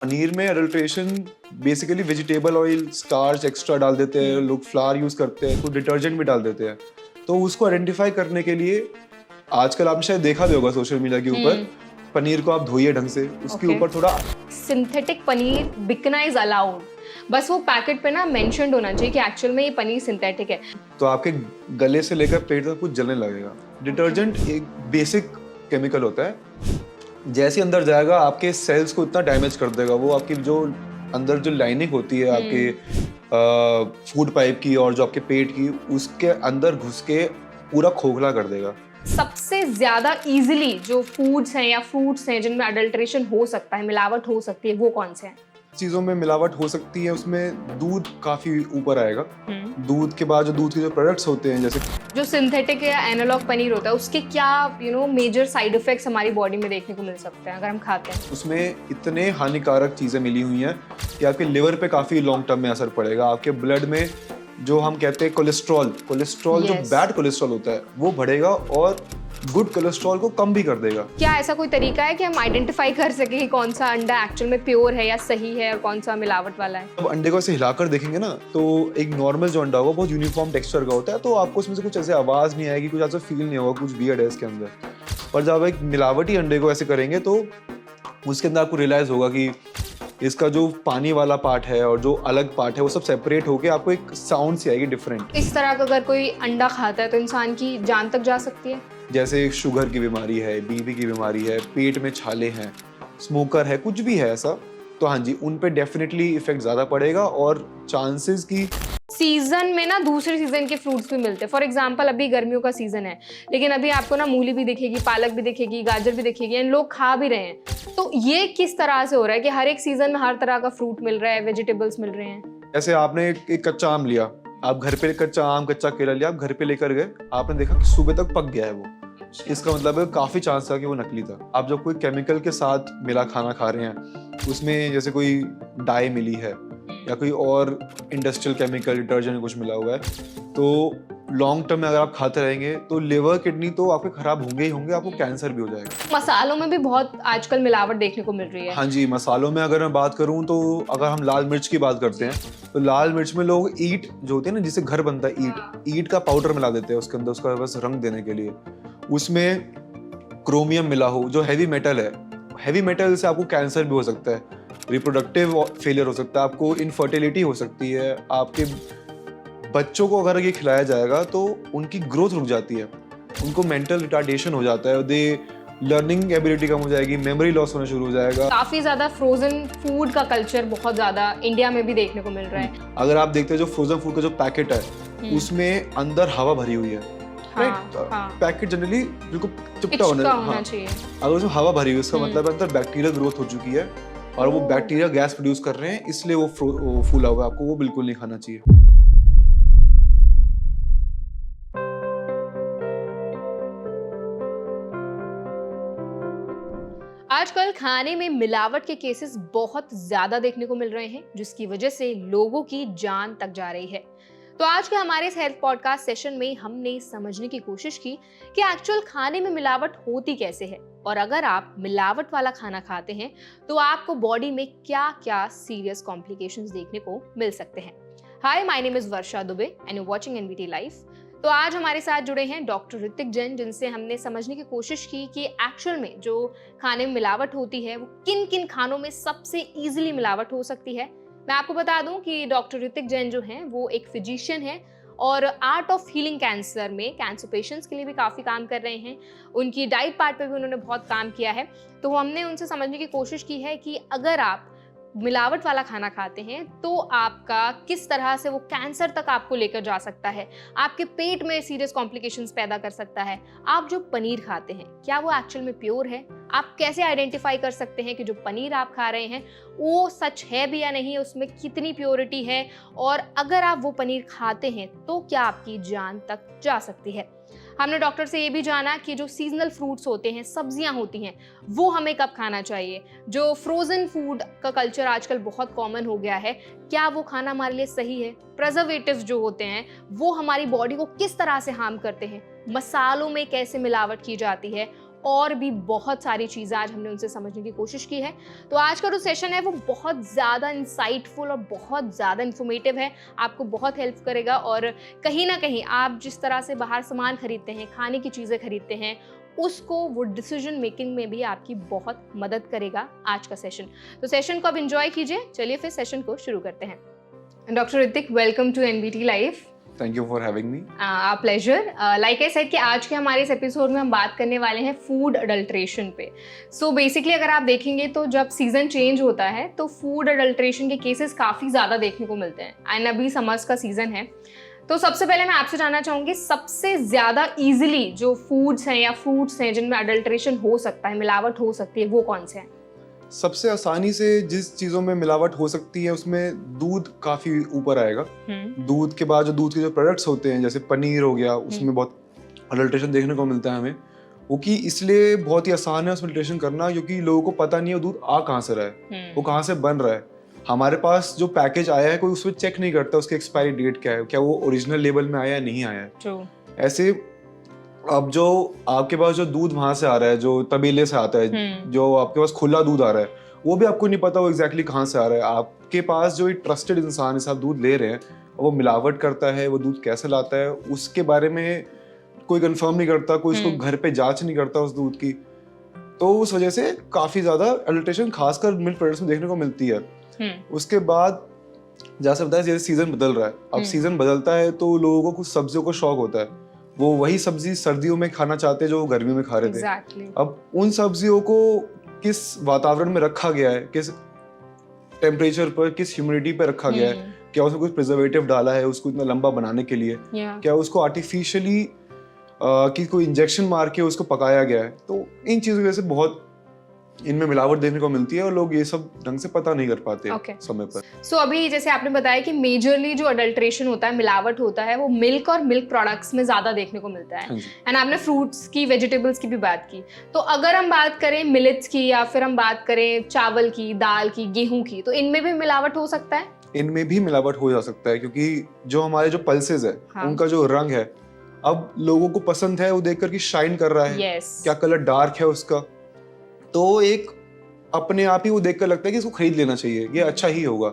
पनीर में adulteration basically vegetable oil, starch extra डाल देते हैं लोग, फ्लावर यूज करते हैं, कुछ डिटर्जेंट भी डाल देते हैं। तो उसको आइडेंटिफाई करने के लिए आजकल आपने शायद देखा भी होगा सोशल मीडिया के ऊपर, पनीर को आप धोइए ढंग से, उसके Okay. ऊपर थोड़ा सिंथेटिक पनीर बिकना इज अलाउड, बस वो पैकेट पे ना मेंशन्ड होना चाहिए कि एक्चुअल में ये पनीर सिंथेटिक है। तो आपके गले से लेकर पेट तक कुछ जलने लगेगा। डिटर्जेंट एक बेसिक केमिकल होता है, जैसे अंदर जाएगा आपके सेल्स को इतना डैमेज कर देगा, वो आपकी जो अंदर जो लाइनिंग होती है आपके फूड पाइप की और जो आपके पेट की, उसके अंदर घुस के पूरा खोखला कर देगा। सबसे ज्यादा इजीली जो फूड्स हैं या फ्रूट्स हैं जिनमें अडल्ट्रेशन हो सकता है, मिलावट हो सकती है, वो कौन से हैं? चीज़ों में मिलावट हो सकती है, उसमें दूध काफ़ी ऊपर आएगा। दूध के बाद जो दूध के जो प्रोडक्ट्स होते हैं, जैसे जो सिंथेटिक या एनालॉग पनीर होता है, उसके क्या मेजर साइड इफेक्ट्स हमारी बॉडी में देखने को मिल सकते हैं अगर हम खाते हैं? उसमें इतने हानिकारक चीज़ें मिली हुई हैं कि आपके लिवर पे काफ़ी लॉन्ग टर्म में असर पड़ेगा। आपके ब्लड में जो हम कहते हैं कोलेस्ट्रॉल जो Yes. बैड कोलेस्ट्रॉल होता है वो बढ़ेगा और गुड कोलेस्ट्रॉल को कम भी कर देगा। क्या ऐसा कोई तरीका है कि हम आइडेंटिफाई कर सके कि कौन सा अंडा एक्चुअल में प्योर है या सही है और कौन सा मिलावट वाला है? अब अंडे को ऐसे हिलाकर देखेंगे ना, तो एक नॉर्मल जो अंडा होगा बहुत यूनिफॉर्म टेक्सचर का होता है, तो आपको उसमें से कुछ ऐसे आवाज़ नहीं आएगी, कुछ ऐसा फील नहीं होगा, कुछ वियर्ड है इसके अंदर। पर जब आप एक मिलावटी अंडे को ऐसे करेंगे तो उसके अंदर आपको रियलाइज़ होगा कि इसका जो पानी वाला पार्ट है और जो अलग पार्ट है वो सब सेपरेट होके आपको एक साउंड सी आएगी डिफरेंट। इस तरह का अगर कोई अंडा खाता है तो इंसान की जान तक जा सकती है? जैसे शुगर की बीमारी है, बीपी की बीमारी है, पेट में छाले हैं, स्मोकर है, कुछ भी है ऐसा, तो हाँ जी, उन पे डेफिनेटली इफेक्ट ज़्यादा पड़ेगा और चांसेस की। सीजन में ना दूसरे सीजन के फ्रूट्स भी मिलते हैं। फॉर एग्जाम्पल अभी गर्मियों का सीजन है, लेकिन अभी आपको ना मूली भी दिखेगी, पालक भी दिखेगी, गाजर भी दिखेगी, एंड लोग खा भी रहे हैं। तो ये किस तरह से हो रहा है कि हर एक सीजन में हर तरह का फ्रूट मिल रहा है, वेजिटेबल्स मिल रहे हैं? जैसे आपने एक कच्चा आम लिया, आप घर पे कच्चा आम, कच्चा केला लिया, आप घर पे लेकर गए, आपने देखा कि सुबह तक पक गया है वो, इसका मतलब है काफी चांस था कि वो नकली था। आप जब कोई केमिकल के साथ मिला खाना खा रहे हैं, उसमें जैसे कोई डाई मिली है या कोई और इंडस्ट्रियल केमिकल डिटर्जेंट कुछ मिला हुआ है, तो लॉन्ग टर्म में अगर आप खाते रहेंगे तो लिवर किडनी तो आपके खराब होंगे ही होंगे, आपको कैंसर भी हो जाएगा। मसालों में भी बहुत आजकल मिलावट देखने को मिल रही है। हाँ जी, मसालों में अगर मैं बात करूं तो अगर हम लाल मिर्च की बात करते हैं, तो लाल मिर्च में लोग ईंट जो होती है ना, जिससे घर बनता है, ईंट का पाउडर मिला देते हैं उसके अंदर, उसका बस रंग देने के लिए। उसमें क्रोमियम मिला हो जो हैवी मेटल है, हैवी मेटल से आपको कैंसर भी हो सकता है, रिप्रोडक्टिव फेलियर हो सकता है, आपको इनफर्टिलिटी हो सकती है, आपके बच्चों को अगर ये खिलाया जाएगा तो उनकी ग्रोथ रुक जाती है, उनको मेंटल रिटार्डेशन हो जाता है, दे लर्निंग एबिलिटी कम हो जाएगी, मेमोरी लॉस होना शुरू हो जाएगा। काफी ज्यादा फ्रोजन फूड का कल्चर बहुत ज्यादा इंडिया में भी देखने को मिल रहा है। अगर आप देखते हैं जो फ्रोजन फूड का जो पैकेट है, उसमें अंदर हवा भरी हुई है। पैकेट जनरली बिल्कुल चिपटा होना चाहिए। अगर उसमें हवा भरी हुई है, इसका मतलब है अंदर बैक्टीरियल ग्रोथ हो चुकी है और वो बैक्टीरिया गैस प्रोड्यूस कर रहे हैं, इसलिए वो फूला हुआ है। आपको वो बिल्कुल नहीं खाना चाहिए। आजकल खाने में मिलावट के केसेस बहुत ज्यादा देखने को मिल रहे हैं, जिसकी वजह से लोगों की जान तक जा रही है। तो आज के हमारे इस हेल्थ पॉडकास्ट सेशन में हमने समझने की कोशिश की कि एक्चुअल खाने में मिलावट होती कैसे है, और अगर आप मिलावट वाला खाना खाते हैं तो आपको बॉडी में क्या क्या सीरियस कॉम्प्लिकेशंस देखने को मिल सकते हैं। Hi, my name is Varsha Dubey and you watching NVT live. तो आज हमारे साथ जुड़े हैं डॉक्टर ऋतिक जैन, जिनसे हमने समझने की कोशिश की कि एक्चुअल में जो खाने में मिलावट होती है वो किन किन खानों में सबसे इजीली मिलावट हो सकती है। मैं आपको बता दूं कि डॉक्टर ऋतिक जैन जो हैं वो एक फिजिशियन है और आर्ट ऑफ हीलिंग कैंसर में कैंसर पेशेंट्स के लिए भी काफ़ी काम कर रहे हैं। उनकी डाइट पार्ट पे भी उन्होंने बहुत काम किया है। तो हमने उनसे समझने की कोशिश की है कि अगर आप मिलावट वाला खाना खाते हैं तो आपका किस तरह से वो कैंसर तक आपको लेकर जा सकता है, आपके पेट में सीरियस कॉम्प्लिकेशंस पैदा कर सकता है। आप जो पनीर खाते हैं क्या वो एक्चुअल में प्योर है? आप कैसे आइडेंटिफाई कर सकते हैं कि जो पनीर आप खा रहे हैं वो सच है भी या नहीं, उसमें कितनी प्योरिटी है, और अगर आप वो पनीर खाते हैं तो क्या आपकी जान तक जा सकती है। हमने डॉक्टर से ये भी जाना कि जो सीजनल फ्रूट्स होते हैं, सब्जियां होती हैं, वो हमें कब खाना चाहिए। जो फ्रोजन फूड का कल्चर आजकल बहुत कॉमन हो गया है, क्या वो खाना हमारे लिए सही है। प्रिजर्वेटिव्स जो होते हैं वो हमारी बॉडी को किस तरह से हार्म करते हैं। मसालों में कैसे मिलावट की जाती है और भी बहुत सारी चीज़ें आज हमने उनसे समझने की कोशिश की है। तो आज का जो सेशन है वो बहुत ज़्यादा इंसाइटफुल और बहुत ज़्यादा इन्फॉर्मेटिव है, आपको बहुत हेल्प करेगा और कहीं ना कहीं आप जिस तरह से बाहर सामान खरीदते हैं, खाने की चीज़ें खरीदते हैं, उसको वो डिसीजन मेकिंग में भी आपकी बहुत मदद करेगा आज का सेशन। तो सेशन को अब एंजॉय कीजिए। चलिए फिर सेशन को शुरू करते हैं। Doctor Ritik, welcome to NBT live. Thank you for having me. Pleasure. Like I said कि आज के हमारे इस एपिसोड में हम बात करने वाले हैं फूड अडल्ट्रेशन पे। सो बेसिकली अगर आप देखेंगे तो जब सीजन चेंज होता है तो फूड अडल्ट्रेशन के केसेस काफ़ी ज़्यादा देखने को मिलते हैं एंड अभी समर्स का सीजन है। तो सबसे पहले मैं आपसे जानना चाहूँगी, सबसे ज़्यादा इजीली जो फूड्स हैं या फ्रूट्स हैं जिनमें अडल्ट्रेशन हो सकता है, मिलावट हो सकती है, वो कौन से हैं? सबसे आसानी से जिस चीज़ों में मिलावट हो सकती है उसमें दूध काफ़ी ऊपर आएगा। दूध के बाद जो दूध के जो प्रोडक्ट्स होते हैं, जैसे पनीर हो गया, उसमें बहुत अडल्ट्रेशन देखने को मिलता है हमें। वो कि इसलिए बहुत ही आसान है उसमें अडल्ट्रेशन करना, क्योंकि लोगों को पता नहीं है वो दूध आ कहाँ से रहा है, वो कहाँ से बन रहा है। हमारे पास जो पैकेज आया है कोई उसमें चेक नहीं करता उसकी एक्सपायरी डेट क्या है, क्या वो ओरिजिनल लेबल में आया है नहीं आया है। ऐसे अब जो आपके पास जो दूध वहां से आ रहा है, जो तबेले से आता है, जो आपके पास खुला दूध आ रहा है, वो भी आपको नहीं पता वो एग्जैक्टली कहाँ से आ रहा है। आपके पास जो एक ट्रस्टेड इंसान है, आप दूध ले रहे हैं, वो मिलावट करता है, वो दूध कैसे लाता है उसके बारे में कोई कंफर्म नहीं करता, कोई उसको घर पे जांच नहीं करता उस दूध की। तो उस वजह से काफी ज्यादा अडल्ट्रेशन खासकर मिल्क प्रोडक्ट्स में देखने को मिलती है। उसके बाद जैसे बताया, जैसे सीजन बदल रहा है, अब सीजन बदलता है तो लोगों को कुछ सब्जियों को शौक होता है, वो वही सब्जी सर्दियों में खाना चाहते हैं जो गर्मियों में खा रहे थे। अब उन सब्जियों को किस वातावरण में रखा गया है, किस टेम्परेचर पर, किस ह्यूमिडिटी पर रखा गया है, क्या उसमें कुछ प्रिजर्वेटिव डाला है उसको इतना लंबा बनाने के लिए, क्या उसको आर्टिफिशियली कि कोई इंजेक्शन मार के उसको पकाया गया है। तो इन चीजों की वजह से बहुत इनमें मिलावट देखने को मिलती है और लोग ये सब ढंग से पता नहीं कर पाते समय पर। सो अभी जैसे आपने बताया कि मेजरली जो अडल्ट्रेशन होता है, मिलावट होता है, वो मिल्क और मिल्क प्रोडक्ट्स में ज्यादा देखने को मिलता है। एंड आपने फ्रूट्स की, वेजिटेबल्स की भी बात की। तो अगर हम बात करें मिलेट्स की या फिर हम बात करें चावल की, दाल की, गेहूं की, तो इनमें भी मिलावट हो सकता है? इनमें भी मिलावट हो जा सकता है, क्योंकि जो हमारे जो पल्सेस है, उनका जो रंग है, अब लोगों को पसंद है वो देख कर कि शाइन कर रहा है, क्या कलर डार्क है उसका, तो एक अपने आप ही वो देखकर लगता है कि इसको खरीद लेना चाहिए, ये अच्छा ही होगा।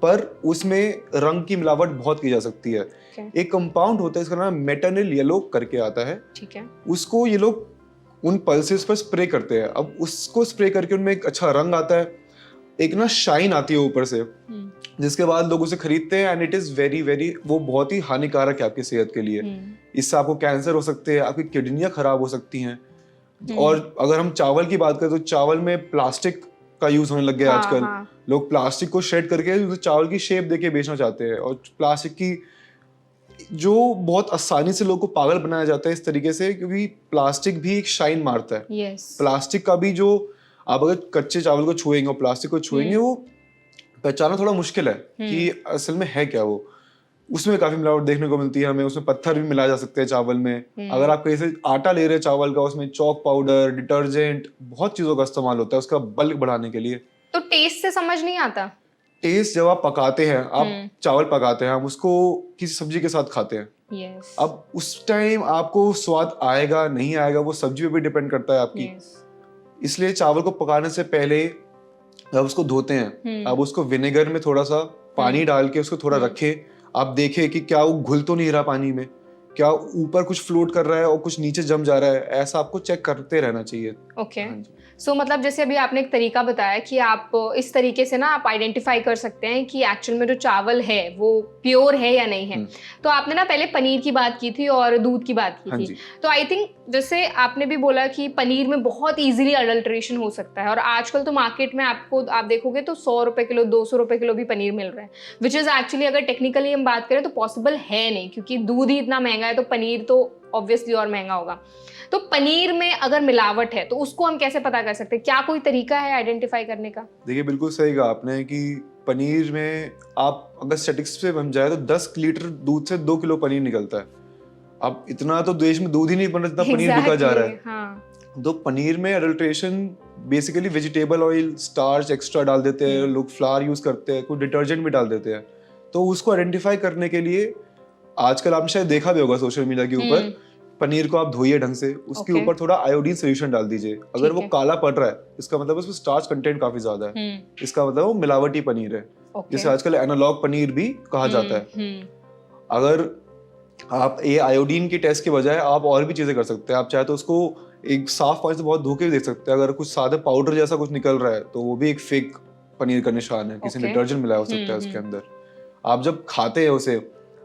पर उसमें रंग की मिलावट बहुत की जा सकती है। एक कंपाउंड होता है, इसका नाम मेटानिल येलो करके आता है। ठीक है। उसको ये लोग उन पल्सेस पर स्प्रे करते हैं। अब उसको स्प्रे करके उनमें एक अच्छा रंग आता है, एक ना शाइन आती है ऊपर से, जिसके बाद लोग उसे खरीदते हैं। And it is very very, वो बहुत ही हानिकारक है आपकी सेहत के लिए। इससे आपको कैंसर हो सकते हैं, आपकी किडनियां खराब हो सकती हैं। और अगर हम चावल की बात करें तो चावल में प्लास्टिक का यूज होने लग गया आजकल। लोग प्लास्टिक को श्रेड करके चावल की शेप देके बेचना चाहते हैं, और प्लास्टिक की जो बहुत आसानी से लोगों को पागल बनाया जाता है इस तरीके से, क्योंकि प्लास्टिक भी एक शाइन मारता है। प्लास्टिक का भी जो आप अगर कच्चे चावल को छुएंगे और प्लास्टिक को छुएंगे, वो पहचानना थोड़ा मुश्किल है कि असल में है क्या वो। उसमें काफी मिलावट देखने को मिलती है हमें। उसमें पत्थर भी मिलाया जा सकते हैं चावल में। अगर आप कहीं से आटा ले रहे हैं चावल का, उसमें चॉक पाउडर, डिटर्जेंट, बहुत चीजों का इस्तेमाल होता है उसका बल्क बढ़ाने के लिए। तो टेस्ट से समझ नहीं आता? टेस्ट जब आप पकाते हैं, आप चावल पकाते हैं, हम उसको किसी सब्जी के साथ खाते हैं। अब उस टाइम आपको स्वाद आएगा नहीं आएगा वो सब्जी पे भी डिपेंड करता है आपकी। इसलिए चावल को पकाने से पहले जब उसको धोते हैं, अब उसको विनेगर में थोड़ा सा पानी डाल के उसको थोड़ा रखें। आप देखें कि क्या वो घुल तो नहीं रहा पानी में, क्या ऊपर कुछ फ्लोट कर रहा है और कुछ नीचे जम जा रहा है, ऐसा आपको चेक करते रहना चाहिए। ओके। सो मतलब जैसे अभी आपने एक तरीका बताया कि आप इस तरीके से ना आप आइडेंटिफाई कर सकते हैं कि एक्चुअल में जो चावल है वो प्योर है या नहीं है। तो आपने ना पहले पनीर की बात की थी और दूध की बात की थी। तो आई थिंक जैसे आपने भी बोला कि पनीर में बहुत इजीली अडल्ट्रेशन हो सकता है, और आजकल तो मार्केट में आप देखोगे तो 100 रुपए किलो, 200 रुपए किलो भी पनीर मिल रहा है, विच इज एक्चुअली अगर टेक्निकली हम बात करें तो पॉसिबल है नहीं, क्योंकि दूध ही इतना महंगा है तो पनीर तो ऑब्वियसली और महंगा होगा। तो पनीर में अगर मिलावट है तो उसको हम कैसे पता कर सकते हैं? क्या कोई तरीका है आइडेंटिफाई करने का? देखिए, बिल्कुल सही कहा आपने कि पनीर में आप अगर स्टैटिस्टिक्स पे बन जाए तो 10 लीटर दूध से 2 किलो पनीर निकलता है। अब इतना तो देश में दूध ही नहीं बन रहा जितना पनीर बिका जा रहा है। हाँ। तो पनीर में adulteration basically vegetable oil, starch extra डाल देते हैं लोग, फ्लावर यूज करते हैं, कुछ डिटर्जेंट भी डाल देते हैं। तो उसको आइडेंटिफाई करने के लिए आजकल आपने शायद देखा भी होगा सोशल मीडिया के ऊपर पनीर को आप धोइए ढंग से, उसके Okay. ऊपर थोड़ा आयोडीन सोल्यूशन डाल दीजिए। अगर ठीक वो है। काला पड़ रहा है, इसका मतलब उसमें स्टार्च कंटेंट काफी ज्यादा है, इसका मतलब वो मिलावटी पनीर है, Okay. जिसे आजकल एनालॉग पनीर भी कहा जाता है। हम्म। अगर आप ये आयोडीन के टेस्ट के बजाय आप और भी चीजें कर सकते हैं। आप चाहे तो उसको एक साफ पानी से बहुत धो के भी देख सकते हैं। अगर कुछ सादा पाउडर जैसा कुछ निकल रहा है तो वो भी एक फेक पनीर का निशान है, किसी Okay. डिटर्जेंट मिलाया हो सकता है उसके अंदर। आप जब खाते हैं उसे,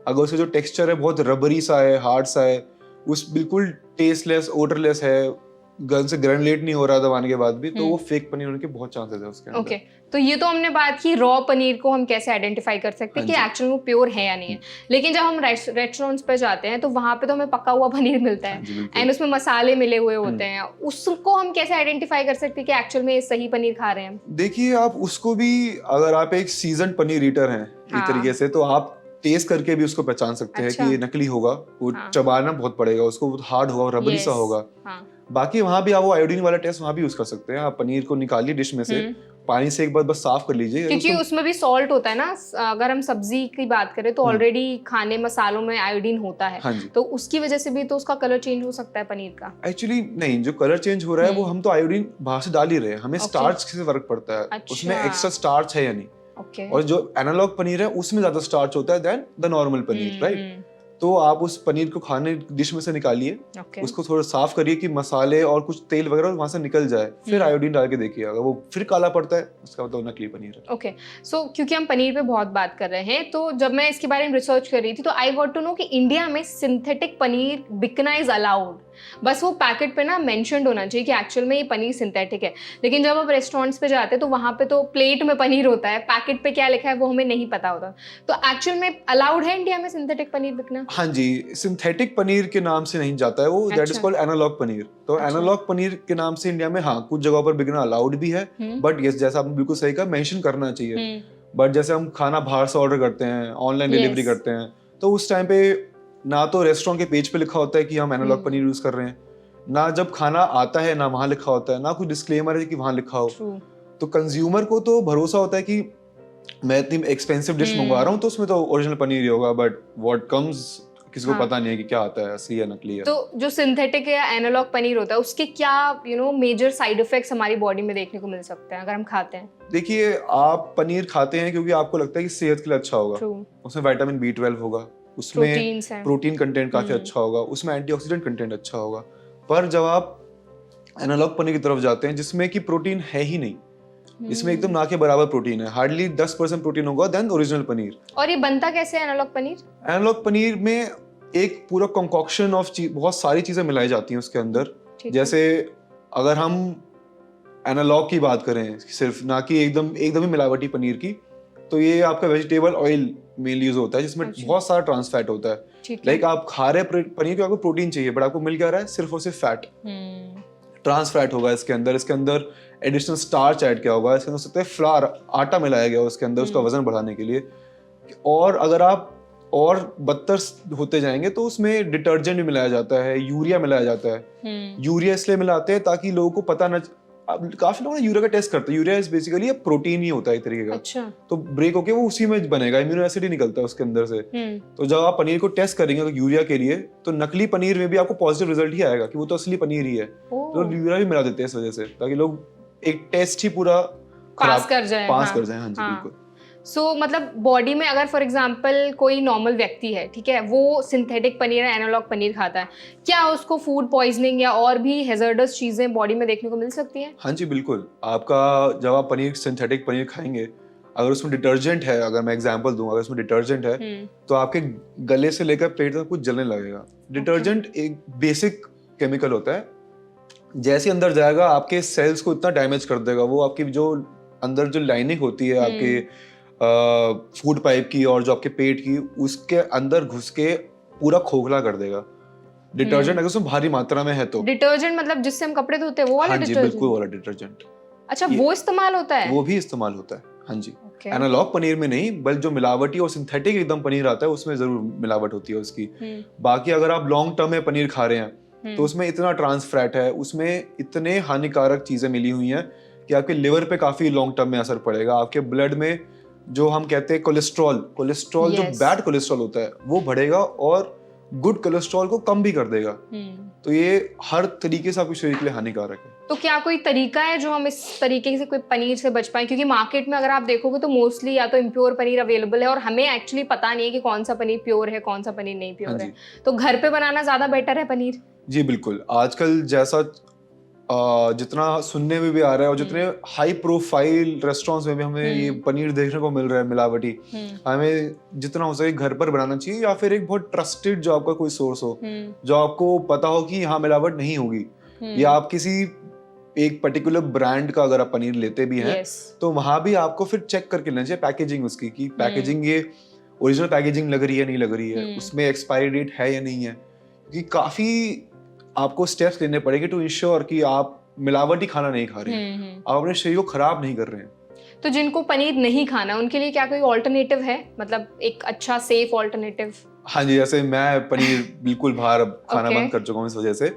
अगर उसका जो टेक्सचर है बहुत रबरी सा है, हार्ड सा है, उस बिल्कुल टेस्टलेस, ओडरलेस है, गन से ग्रेनुलेट नहीं हो रहा दबाने के बाद भी, तो वो फेक पनीर होने के बहुत चांसेस है उसके अंदर। ओके, तो ये तो हमने बात की रॉ पनीर को हम कैसे आइडेंटिफाई कर सकते हैं कि हाँ जी। एक्चुअली वो प्योर है या नहीं है। लेकिन जब हम रेस्टोरेंट्स पे जाते हैं तो वहां पे तो हमें पका हुआ पनीर मिलता हाँ है जी, बिल्कुल। एंड उसमें मसाले मिले हुए होते हैं। उसको हम कैसे आइडेंटिफाई कर सकते हैं कि एक्चुअल में ये सही पनीर खा रहे हैं हम? देखिए, आप उसको भी, अगर आप एक सीजन पनीर ईटर हैं एक हाँ। तरीके से, तो आप टेस्ट करके भी उसको पहचान सकते हैं अच्छा। कि ये नकली होगा। वो हाँ। चबाना बहुत पड़ेगा उसको, बहुत हार्ड होगा, रबरी सा Yes. होगा। हाँ। बाकी वहां भी आप वो आयोडीन वाला टेस्ट वहां भी यूज कर सकते हैं। आप पनीर को निकालिए डिश में से, पानी से एक बार बस साफ कर लीजिए। क्योंकि उसको- उसमें भी सॉल्ट होता है ना। अगर हम सब्जी की बात करें तो ऑलरेडी खाने मसालों में आयोडीन होता है, हाँ जी। तो उसकी वजह से भी तो उसका कलर चेंज हो सकता है पनीर का। एक्चुअली नहीं, जो कलर चेंज हो रहा है वो हम तो आयोडीन बाहर से डाल ही रहे हैं, हमें Okay. स्टार्च से फर्क पड़ता है। अच्छा। उसमें एक्स्ट्रा स्टार्च है या नहीं। ओके। और जो एनालॉग पनीर है उसमें ज्यादा स्टार्च होता है then the normal paneer, right? तो आप उस पनीर को खाने डिश में से निकालिए, ओके। उसको थोड़ा साफ करिए कि मसाले और कुछ तेल वगैरह वहां से निकल जाए, फिर आयोडीन डाल के देखिए। अगर वो फिर काला पड़ता है, उसका मतलब नकली पनीर है। ओके, सो क्योंकि हम पनीर पे बहुत बात कर रहे हैं, तो जब मैं इसके बारे में रिसर्च कर रही थी तो आई गॉट टू नो कि इंडिया में सिंथेटिक पनीर बिकना इज अलाउड। बस वो पैकेट पे ना मेंशन्ड होना चाहिए कि एक्चुअल में ये पनीर सिंथेटिक है। लेकिन जब आप रेस्टोरेंट्स पे जाते हैं तो वहाँ पे तो प्लेट में पनीर होता है, पैकेट पे क्या लिखा है वो हमें नहीं पता होता। तो एक्चुअल में अलाउड है इंडिया में सिंथेटिक पनीर बिकना? हाँ जी, सिंथेटिक पनीर के नाम से नहीं जाता है वो, दैट इज अच्छा। Called analogue paneer. तो अच्छा। एनालॉग पनीर के नाम से इंडिया में हाँ कुछ जगहों पर बिकना अलाउड भी है, बट यस, जैसा आपने बिल्कुल सही कहा, मेंशन करना चाहिए। बट जैसे हम खाना बाहर से ऑर्डर करते हैं, ऑनलाइन डिलीवरी Yes. करते हैं, तो उस टाइम पे ना तो रेस्टोरेंट के पेज पे लिखा होता है कि हम एनालॉग पनीर यूज कर रहे हैं, ना जब खाना आता है ना वहां लिखा होता है, ना कोई डिस्क्लेमर है कि वहां लिखा हो। True. तो कंज्यूमर को तो भरोसा होता है कि मैं इतनी एक्सपेंसिव डिश मंगवा रहा हूँ तो उसमें तो ओरिजिनल पनीर ही होगा, बट व्हाट कम्स किसी को हाँ। पता नहीं है कि क्या आता है, असली या नकली है। तो जो सिंथेटिक या एनालॉग पनीर होता है उसके क्या मेजर साइड इफेक्ट्स हमारी बॉडी में देखने को मिल सकते हैं अगर हम खाते हैं? देखिए, आप पनीर खाते हैं क्योंकि आपको लगता है कि सेहत के लिए अच्छा होगा। True. उसमें विटामिन B12 होगा, उसमें Proteins हैं। प्रोटीन कंटेंट काफी अच्छा होगा, उसमें एंटीऑक्सीडेंट कंटेंट अच्छा होगा। पर जब आप एनालॉग पनीर की तरफ जाते हैं जिसमें कि प्रोटीन है ही नहीं, इसमें एकदम ना के बराबर प्रोटीन है, हार्डली 10% प्रोटीन होगा देन ओरिजिनल पनीर। और ये बनता कैसे है एनालॉग पनीर? एनालॉग पनीर में एक पूरा कंकॉक्शन ऑफ बहुत सारी चीजें मिलाई जाती हैं उसके अंदर। ठीक है। जैसे अगर हम एनालॉग की बात करें सिर्फ, ना कि एकदम ही मिलावटी पनीर की, तो ये आपका वेजिटेबल ऑयल मेनली यूज होता है जिसमें अच्छा। बहुत सारा ट्रांस फैट होता है। ठीक है। लाइक आप खा रहे हैं पनीर को, आपको प्रोटीन चाहिए, बट आपको मिल क्या रहा है? सिर्फ और सिर्फ फैट, ट्रांस फैट होगा इसके अंदर। इसके अंदर एडिशनल स्टार्च ऐड किया होगा, इसके अंदर हो सकता है फ्लावर, आटा मिलाया गया उसके अंदर उसका वजन बढ़ाने के लिए। और अगर आप और बदतर होते जाएंगे तो उसमें डिटर्जेंट भी मिलाया जाता है, यूरिया मिलाया जाता है। यूरिया इसलिए मिलाते हैं ताकि लोगों को पता न, अब काफी लोग यूरिया का टेस्ट करते हैं। यूरिया इज बेसिकली प्रोटीन ही होता है एक तरीके का। अच्छा। तो ब्रेक होके वो उसी में बनेगा, इम्यूनो एसिड ही निकलता है उसके अंदर से। तो जब आप पनीर को टेस्ट करेंगे तो यूरिया के लिए, तो नकली पनीर में भी आपको पॉजिटिव रिजल्ट ही आएगा कि वो तो असली पनीर ही है। तो यूरिया भी मिला देते हैं इस वजह से, ताकि लोग एक टेस्ट ही पूरा पास कर जाए। हाँ जी, बिल्कुल। सो मतलब बॉडी में अगर फॉर एग्जांपल कोई नॉर्मल व्यक्ति है, ठीक है, वो सिंथेटिक पनीर या एनालॉग पनीर खाता है, क्या उसको फूड पॉइजनिंग या और भी हैजर्डस चीजें बॉडी में देखने को मिल सकती हैं? हाँ जी, बिल्कुल। आपका जब आप सिंथेटिक पनीर खाएंगे, अगर उसमें डिटर्जेंट है, अगर मैं एग्जांपल दूं, अगर उसमें डिटर्जेंट है तो आपके गले से लेकर पेट तक कुछ जलने लगेगा। डिटर्जेंट एक बेसिक केमिकल होता है, जैसे अंदर जाएगा आपके सेल्स को इतना डैमेज कर देगा, वो आपकी जो अंदर जो लाइनिंग होती है आपके फूड पाइप की और जो आपके पेट की, उसके अंदर घुस के पूरा खोखला कर देगा। डिटर्जेंट अगर उसमें भारी मात्रा में है तो। डिटर्जेंट मतलब जिससे हम कपड़े धोते हैं वो वाला डिटर्जेंट? हाँ जी, बिल्कुल वाला डिटर्जेंट। अच्छा, वो इस्तेमाल होता है? वो भी इस्तेमाल होता है, हाँ जी। एनालॉग पनीर में नहीं, बल्कि जो मिलावटी और सिंथेटिक एकदम पनीर आता है उसमें जरूर मिलावट होती है उसकी। बाकी अगर आप लॉन्ग टर्म में पनीर खा रहे हैं तो उसमें इतना ट्रांस फैट है, उसमें इतने हानिकारक चीजें मिली हुई हैं कि आपके लिवर पे काफी लॉन्ग टर्म में असर पड़ेगा। आपके ब्लड में जो हम कहते हैं कोलेस्ट्रॉल जो बैड कोलेस्ट्रॉल होता है वो बढ़ेगा, और गुड कोलेस्ट्रॉल को कम भी कर देगा। तो ये हर तरीके से आपके शरीर के लिए हानिकारक है। तो क्या कोई तरीका है जो हम इस तरीके से कोई पनीर से बच पाए, क्योंकि मार्केट में अगर आप देखोगे तो मोस्टली या तो इम्प्योर पनीर अवेलेबल है और हमें एक्चुअली पता नहीं है कि कौन सा पनीर प्योर है, कौन सा पनीर नहीं प्योर है। तो घर पे बनाना ज्यादा बेटर है पनीर? जी बिल्कुल, आजकल जैसा जितना सुनने में भी आ रहा है और जितने हाई प्रोफाइल रेस्टोरेंट्स में भी हमें ये पनीर देखने को मिल रहा है मिलावटी, हमें जितना हो सके घर पर बनाना चाहिए, या फिर एक बहुत ट्रस्टेड जो आपका कोई सोर्स हो, जो आपको पता हो कि यहाँ मिलावट नहीं होगी, या आप किसी एक पर्टिकुलर ब्रांड का अगर आप पनीर लेते भी हैं तो वहां भी आपको फिर चेक करके लेना चाहिए पैकेजिंग उसकी, कि पैकेजिंग ये ओरिजिनल पैकेजिंग लग रही है नहीं लग रही है, उसमें एक्सपायरी डेट है या नहीं है, क्योंकि काफी आपको स्टेप्स लेने पड़ेंगे टू इंश्योर कि आप मिलावटी खाना नहीं खा रहे हैं, आप अपने शरीर को खराब नहीं कर रहे हैं। तो जिनको पनीर नहीं खाना उनके लिए क्या कोई ऑल्टरनेटिव है, मतलब एक अच्छा सेफ ऑल्टरनेटिव? हाँ जी, जैसे मैं पनीर बिल्कुल बाहर खाना बंद कर चुका हूँ इस वजह से।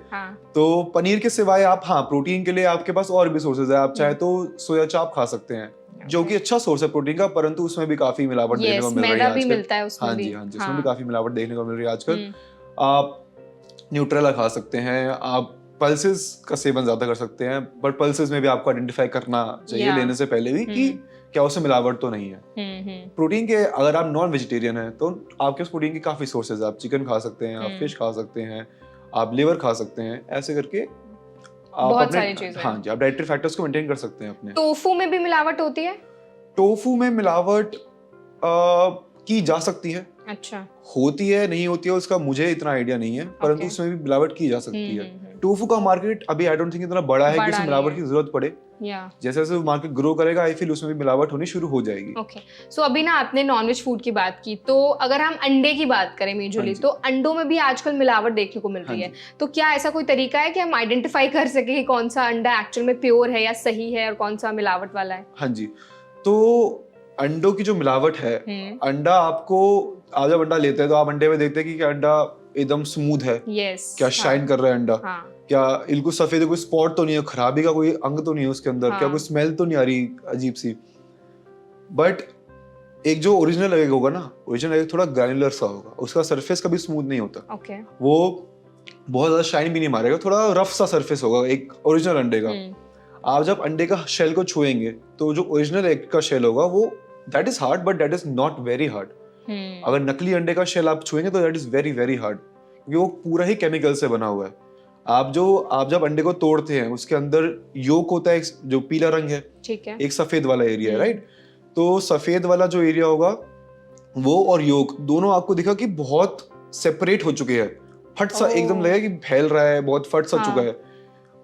तो पनीर के सिवाय आप प्रोटीन के लिए आपके पास और भी सोर्सेज है। आप चाहे तो सोया चाप खा सकते हैं, जो कि अच्छा सोर्स है प्रोटीन का, परंतु उसमें भी काफी मिलावट देखने को मिल रही है आजकल। हाँ जी, उसमें भी काफी मिलावट देखने को मिल रही है आजकल। आप न्यूट्रेला खा सकते हैं, आप पल्सेस का सेवन ज्यादा कर सकते हैं, बट पल्सेस में भी आपको आइडेंटिफाई करना चाहिए लेने से पहले भी कि क्या उसमें मिलावट तो नहीं है। प्रोटीन के अगर आप नॉन वेजिटेरियन हैं तो आपके पास प्रोटीन के काफी सोर्सेज है। आप चिकन खा सकते हैं, आप फिश खा सकते हैं, आप लिवर खा सकते हैं, ऐसे करके आप बहुत अपने सारी चीजें। हाँ जी, आप डाइटरी फैक्टर्स को मेंटेन कर सकते हैं अपने। टोफू में भी मिलावट होती है? टोफू में मिलावट की जा सकती है। अच्छा, होती है नहीं होती है उसका मुझे इतना आइडिया नहीं है, परंतु उसमें भी मिलावट की जा सकती है। टोफू का मार्केट अभी आई डोंट थिंक इतना बड़ा है कि उसमें मिलावट की जरूरत पड़े। जैसे जैसे मार्केट ग्रो करेगा आई फील उसमें भी मिलावट होनी शुरू हो जाएगी। ओके, सो अभी ना आपने नॉनवेज फूड की बात की, तो अगर हम अंडे की बात करें मेजरली, तो अंडों में भी आजकल मिलावट देखने को मिल रही है। तो क्या ऐसा कोई तरीका है कि हम आइडेंटिफाई कर सके कि कौन सा अंडा एक्चुअल में प्योर है या सही है और कौन सा मिलावट वाला है? हाँ जी, तो अंडों की जो मिलावट है, अंडा आपको आप जब अंडा लेते हैं तो आप अंडे में देखते हैं कि क्या अंडा एकदम स्मूथ है, क्या शाइन कर रहा है अंडा, क्या बिल्कुल सफेद है, कोई स्पॉट तो नहीं है, खराबी का कोई अंग तो नहीं है उसके अंदर, क्या कोई स्मेल तो नहीं आ रही अजीब सी। बट एक जो ओरिजिनल एग होगा ना, ओरिजिनल एग थोड़ा ग्रैन्युलर सा होगा, उसका सरफेस कभी स्मूथ नहीं होता। वो बहुत ज्यादा शाइन भी नहीं मारेगा, थोड़ा रफ सा सरफेस होगा एक ओरिजिनल अंडे का। आप जब अंडे का शेल को छुएंगे तो जो ओरिजिनल एग का शेल होगा वो that is hard, but that is not very hard. अगर नकली अंडे का शेल आप छुएंगे तो that is very very hard, क्योंकि वो पूरा ही केमिकल से बना हुआ है। आप जब अंडे को तोड़ते हैं उसके अंदर योक होता है, जो पीला रंग है, ठीक है, एक सफेद वाला एरिया है, राइट। तो सफेद वाला जो एरिया होगा वो और योक दोनों आपको दिखा कि बहुत सेपरेट हो चुके हैं, फट सा एकदम लगेगा कि फैल रहा है, बहुत फट सा चुका है।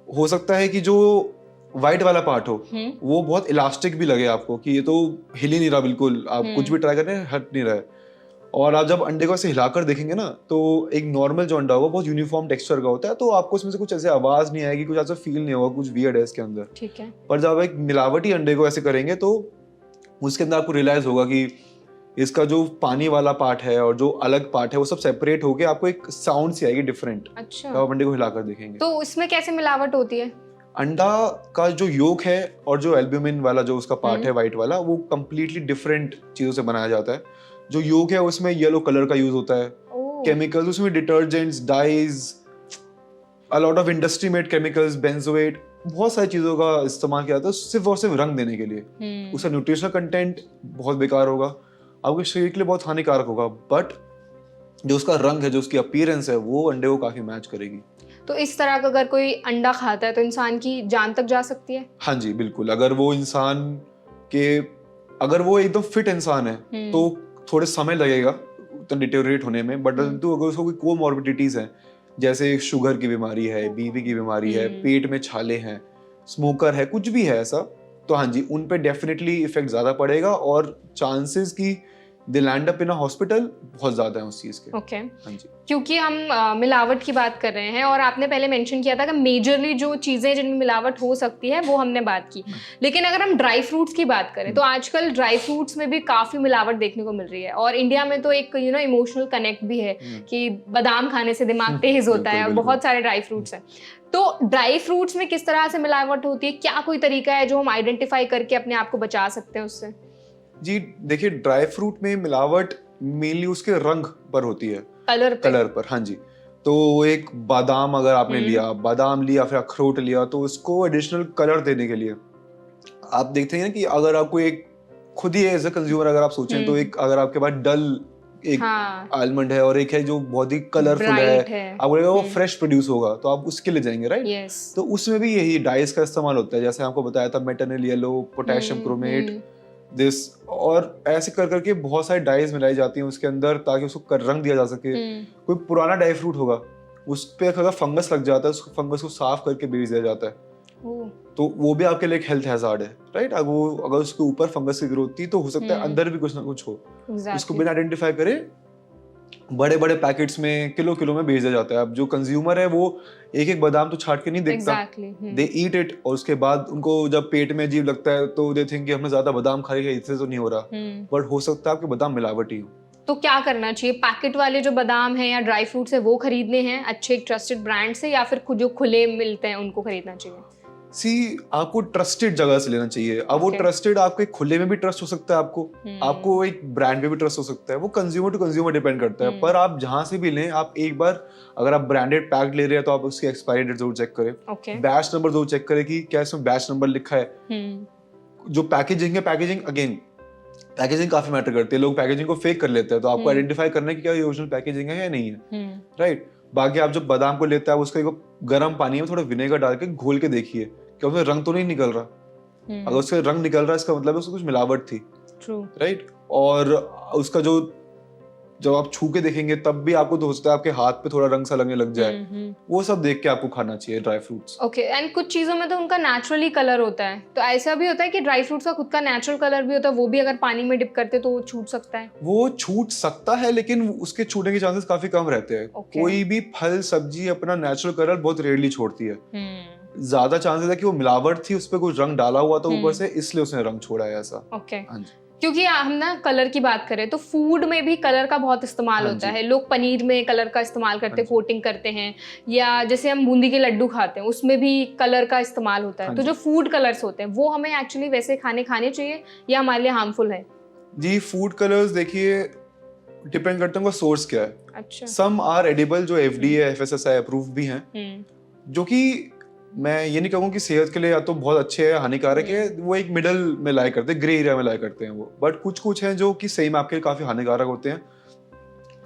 हो सकता है कि जो व्हाइट वाला पार्ट हो वो बहुत इलास्टिक भी लगे आपको, कि ये तो हिल ही नहीं रहा बिल्कुल, आप कुछ भी ट्राई कर रहे हैं हट नहीं रहा है। और आप जब अंडे को ऐसे हिलाकर देखेंगे ना तो एक नॉर्मल जो अंडा होगा बहुत यूनिफॉर्म टेक्सचर का होता है, तो आपको इसमें से कुछ ऐसे आवाज नहीं आएगी, कुछ ऐसा फील नहीं होगा, कुछ वियर्ड है इसके अंदर, ठीक है। पर जब एक मिलावटी अंडे को ऐसे करेंगे तो उसके अंदर आपको रियलाइज होगा कि इसका जो पानी वाला पार्ट है और जो अलग पार्ट है वो सब सेपरेट होके आपको एक साउंड सी आएगी डिफरेंट। अच्छा, तो आप अंडे को हिलाकर देखेंगे। तो इसमें कैसे मिलावट होती है? अंडा का जो योक है और जो एल्ब्यूमिन वाला जो उसका पार्ट है व्हाइट वाला, वो कंप्लीटली डिफरेंट चीजों से बनाया जाता है। जो योक है उसमें येलो कलर का यूज होता है, केमिकल्स उसमें detergents, dyes, a lot of industry made chemicals, benzoate, बहुत सारी चीजों का इस्तेमाल किया जाता है सिर्फ और सिर्फ रंग देने के लिए। उसका न्यूट्रिशनल कंटेंट बहुत बेकार होगा, आपके शरीर के लिए बहुत हानिकारक होगा, बट जो उसका रंग है, जो उसकी अपीयरेंस है, वो अंडे को काफी मैच करेगी। तो इस तरह का अगर कोई अंडा खाता है तो इंसान की जान तक जा सकती है? हाँ जी बिल्कुल, अगर वो एकदम फिट इंसान है तो थोड़े समय लगेगा तो डिटेरियोरेट होने में, बट अगर उसको कोई कोमॉर्बिडिटीज हैं, जैसे शुगर की बीमारी है, बीपी की बीमारी है, पेट में छाले हैं, स्मोकर है, कुछ भी है ऐसा, तो हाँ जी उन पे डेफिनेटली इफेक्ट ज्यादा पड़ेगा और चांसेस की they land up in a hospital बहुत ज्यादा है उस चीज के। ओके, हाँ जी। क्योंकि हम मिलावट की बात कर रहे हैं और आपने पहले मेंशन किया था कि मेजरली जो चीजें जिनमें मिलावट हो सकती है वो हमने बात की, लेकिन अगर हम ड्राई फ्रूट्स की बात करें तो आजकल ड्राई फ्रूट्स में भी काफी मिलावट देखने को मिल रही है, और इंडिया में तो एक इमोशनल कनेक्ट भी है कि बादाम खाने से दिमाग तेज होता है और बहुत सारे ड्राई फ्रूट्स हैं। तो ड्राई फ्रूट्स में किस तरह से मिलावट होती है, क्या कोई तरीका है जो हम आइडेंटिफाई करके अपने आप को बचा सकते हैं उससे? जी देखिए, ड्राई फ्रूट में मिलावट मेनली उसके रंग पर होती है। कलर पे। कलर पर, हाँ जी। तो एक बादाम अगर आपने लिया, बादाम लिया, फिर अखरोट लिया, तो उसको एडिशनल कलर देने के लिए आप देखते हैं कि अगर आपको एक खुद ही एज अ कंज्यूमर अगर आप सोचें तो एक अगर आपके पास डल एक हाँ, आलमंड है और एक है जो बहुत ही कलरफुल है, ब्राइट है। आपको लगेगा वो फ्रेश प्रोड्यूस होगा तो आप उसके लिए जाएंगे, राइट? यस। तो उसमें भी यही डाइस का इस्तेमाल होता है, जैसे आपको बताया था metanil yellow, potassium chromate, this, और ऐसे कर करके बहुत सारी डाइज मिलाई जाती हैं उसके अंदर ताकि उसको रंग दिया जा सके। कोई पुराना ड्राई फ्रूट होगा उस पे अगर फंगस लग जाता है, उस फंगस को साफ करके बेच दिया जाता है, तो वो भी आपके लिए एक हेल्थ हैजार्ड है, राइट? अगर उसके ऊपर फंगस की ग्रोथ थी तो हो सकता है अंदर भी कुछ ना कुछ हो। उसको बिना आइडेंटिफाई करे बड़े बड़े पैकेट्स में किलो किलो में बेच दिया जाता है। अब जो कंज्यूमर है वो एक एक बादाम तो छाट के नहीं देखता, दे ईट इट, और उसके बाद उनको जब पेट में अजीब लगता है तो दे थिंक कि हमने ज्यादा बादाम खा लिया, इससे तो नहीं हो रहा, बट हो सकता है आपके बादाम मिलावटी हो। तो क्या करना चाहिए? पैकेट वाले जो बादाम है या ड्राई फ्रूट्स है वो खरीदने हैं अच्छे ट्रस्टेड ब्रांड से, या फिर जो खुले मिलते हैं उनको खरीदना चाहिए? आपको ट्रस्टेड जगह से लेना चाहिए। अब वो ट्रस्टेड आपके खुले में भी ट्रस्ट हो सकता है, आपको एक ब्रांड पे भी ट्रस्ट हो सकता है, वो कंज्यूमर टू कंज्यूमर डिपेंड करता है। पर आप जहां से भी लें, आप एक बार अगर आप ब्रांडेड पैक ले रहे हैं तो आप उसकी एक्सपायरी डेट जरूर चेक करें, बैच नंबर जरूर चेक करें कि क्या इसमें बैच नंबर लिखा है। जो पैकेजिंग है, पैकेजिंग काफी मैटर करती है। लोग पैकेजिंग को फेक कर लेते हैं, तो आपको आइडेंटिफाई करना है कि क्या ये ओरिजिनल पैकेजिंग है या नहीं है, राइट? बाकी आप जब बादाम को लेते हैं, आप उसका एक गर्म पानी में थोड़ा विनेगर डाल के घोल के देखिए कि उसमें रंग तो नहीं निकल रहा। अगर उसका रंग निकल रहा है, इसका मतलब है उसमें कुछ मिलावट थी, राइट? और उसका जब आप छू के देखेंगे तब भी आपको तो हो सकता है आपके हाथ पे थोड़ा रंग सा लगने लग जाए। वो सब देख के आपको खाना चाहिए ड्राई फ्रूट्स। ओके, एंड कुछ चीजों में तो उनका नेचुरली कलर होता है, तो ऐसा भी होता है कि ड्राई फ्रूट्स का खुद का नेचुरल कलर भी होता है, वो भी अगर पानी में डिप करते तो वो छूट सकता है? वो छूट सकता है, लेकिन उसके छूटने के चांसेस काफी कम रहते हैं। कोई भी फल सब्जी अपना नेचुरल कलर बहुत रेयरली छोड़ती है। ज्यादा चांसेस है कि वो मिलावट थी, उस पर कुछ रंग डाला हुआ था ऊपर से, इसलिए उसने रंग छोड़ा है ऐसा। ओके, क्योंकि हम ना कलर की बात करें तो फूड में भी कलर का बहुत इस्तेमाल होता है। लोग पनीर में कलर का इस्तेमाल करते हैं, कोटिंग करते हैं, या जैसे हम बूंदी के लड्डू खाते हैं उसमें भी कलर का इस्तेमाल होता है। तो जो फूड कलर्स होते हैं वो हमें एक्चुअली वैसे खाने चाहिए या हमारे लिए हार्मफुल है? जी, फूड कलर्स देखिए डिपेंड करता है उनका सोर्स क्या है। अच्छा, सम आर एडिबल, जो FDA FSSAI अप्रूव भी हैं, जो कि मैं ये नहीं कहूँगा कि सेहत के लिए या तो बहुत अच्छे है हानिकारक है, वो एक मिडल में लाया करते हैं, ग्रे एरिया में लाया करते हैं वो। बट कुछ हैं जो कि सही में आपके लिए काफी हानिकारक होते हैं।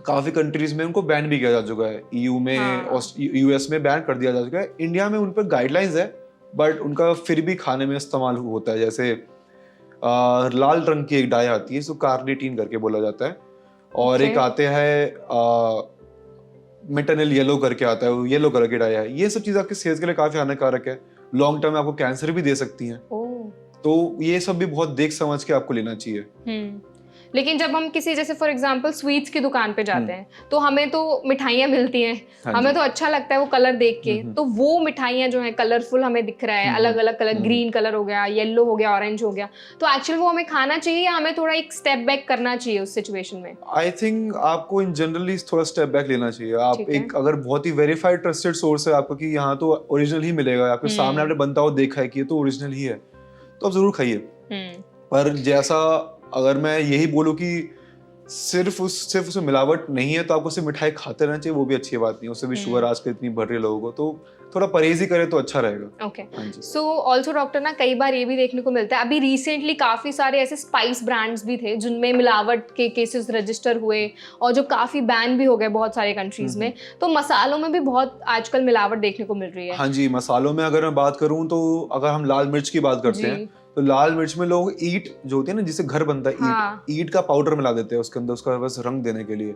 काफी कंट्रीज में उनको बैन भी किया जा चुका है, EU में, US में बैन कर दिया जा चुका है। इंडिया में उन पर गाइडलाइंस है, बट उनका फिर भी खाने में इस्तेमाल होता है। जैसे लाल रंग की एक डाई आती है, इसको कार्निटीन करके बोला जाता है, और एक आते हैं मेटानिल येलो करके आता है, वो येलो कलर की डाई है। ये सब चीज आपकी सेहत के लिए काफी हानिकारक है, लॉन्ग टर्म में आपको कैंसर भी दे सकती हैं। तो ये सब भी बहुत देख समझ के आपको लेना चाहिए। लेकिन जब हम किसी जैसे फॉर एग्जांपल स्वीट्स की दुकान पे जाते हैं तो हमें तो मिठाइयाँ मिलती हैं, हमें तो अच्छा लगता है वो कलर देख के, तो वो मिठाइयाँ जो है कलरफुल हमें दिख रहा है, अलग अलग कलर, ग्रीन कलर हो गया, येलो हो गया, ऑरेंज हो गया, तो एक्चुअली वो हमें खाना चाहिए या हमें थोड़ा एक स्टेप बैक करना चाहिए उस सिचुएशन में? आई थिंक आपको इन जनरली थोड़ा स्टेप बैक लेना चाहिए। आप एक अगर बहुत ही वेरीफाइड ट्रस्टेड सोर्स है आपको कि यहाँ तो ओरिजिनल ही मिलेगा, आपके सामने आपने बनता हुआ देखा है कि ये तो ओरिजिनल ही है, तो आप जरूर खाइए। पर जैसा अगर मैं यही बोलूँ कि सिर्फ उसमें मिलावट नहीं है तो आपको सिर्फ मिठाई खाते रहना चाहिए, वो भी अच्छी बात नहीं है। उससे भी शुगर आजकल इतनी बढ़ रही है लोगों को, तो थोड़ा परहेज ही करे तो अच्छा रहेगा। ओके, सो ऑल्सो डॉक्टर ना कई बार ये भी देखने को मिलता है, अभी रिसेंटली काफी सारे ऐसे स्पाइस ब्रांड्स भी थे जिनमें मिलावट के केसेस रजिस्टर हुए और जो काफी बैन भी हो गए बहुत सारे कंट्रीज में। तो मसालों में भी बहुत आजकल मिलावट देखने को मिल रही है। हाँ जी, मसालों में अगर मैं बात करूँ तो अगर हम लाल मिर्च की बात करते हैं तो लाल मिर्च में लोग ईट जो होती है ना, जिससे घर बनता है, ईट का पाउडर मिला देते हैं उसके अंदर, उसका बस रंग देने के लिए।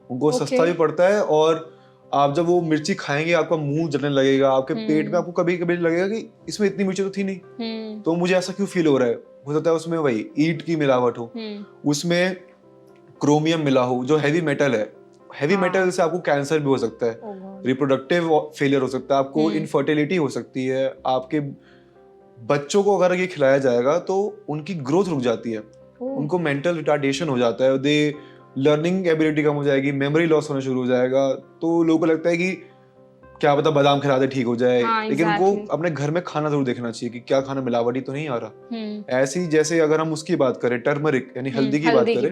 उनको सस्ता भी पड़ता है, और आप जब वो मिर्ची खाएंगे आपका मुंह जलने लगेगा, आपके पेट में आपको कभी कभी लगेगा कि इसमें इतनी मिर्ची तो थी नहीं, तो मुझे ऐसा क्यों फील हो रहा है। हो सकता है उसमें वही ईट की मिलावट हो, उसमें क्रोमियम मिला हो जो हैवी मेटल है। हैवी मेटल से आपको कैंसर भी हो सकता है, रिप्रोडक्टिव फेलियर हो सकता है, आपको इनफर्टिलिटी हो सकती है। आपके बच्चों को अगर ये खिलाया जाएगा तो उनकी ग्रोथ रुक जाती है, उनको मेंटल रिटार्डेशन हो जाता है, दे लर्निंग एबिलिटी कम हो जाएगी, मेमोरी लॉस होना शुरू हो जाएगा। तो लोगों को लगता है कि क्या पता बादाम खिला दे ठीक हो जाए, लेकिन उनको अपने घर में खाना जरूर देखना चाहिए कि क्या खाना मिलावटी तो नहीं आ रहा। ऐसी जैसे अगर हम उसकी बात करें, टर्मरिक यानी हल्दी की बात करें,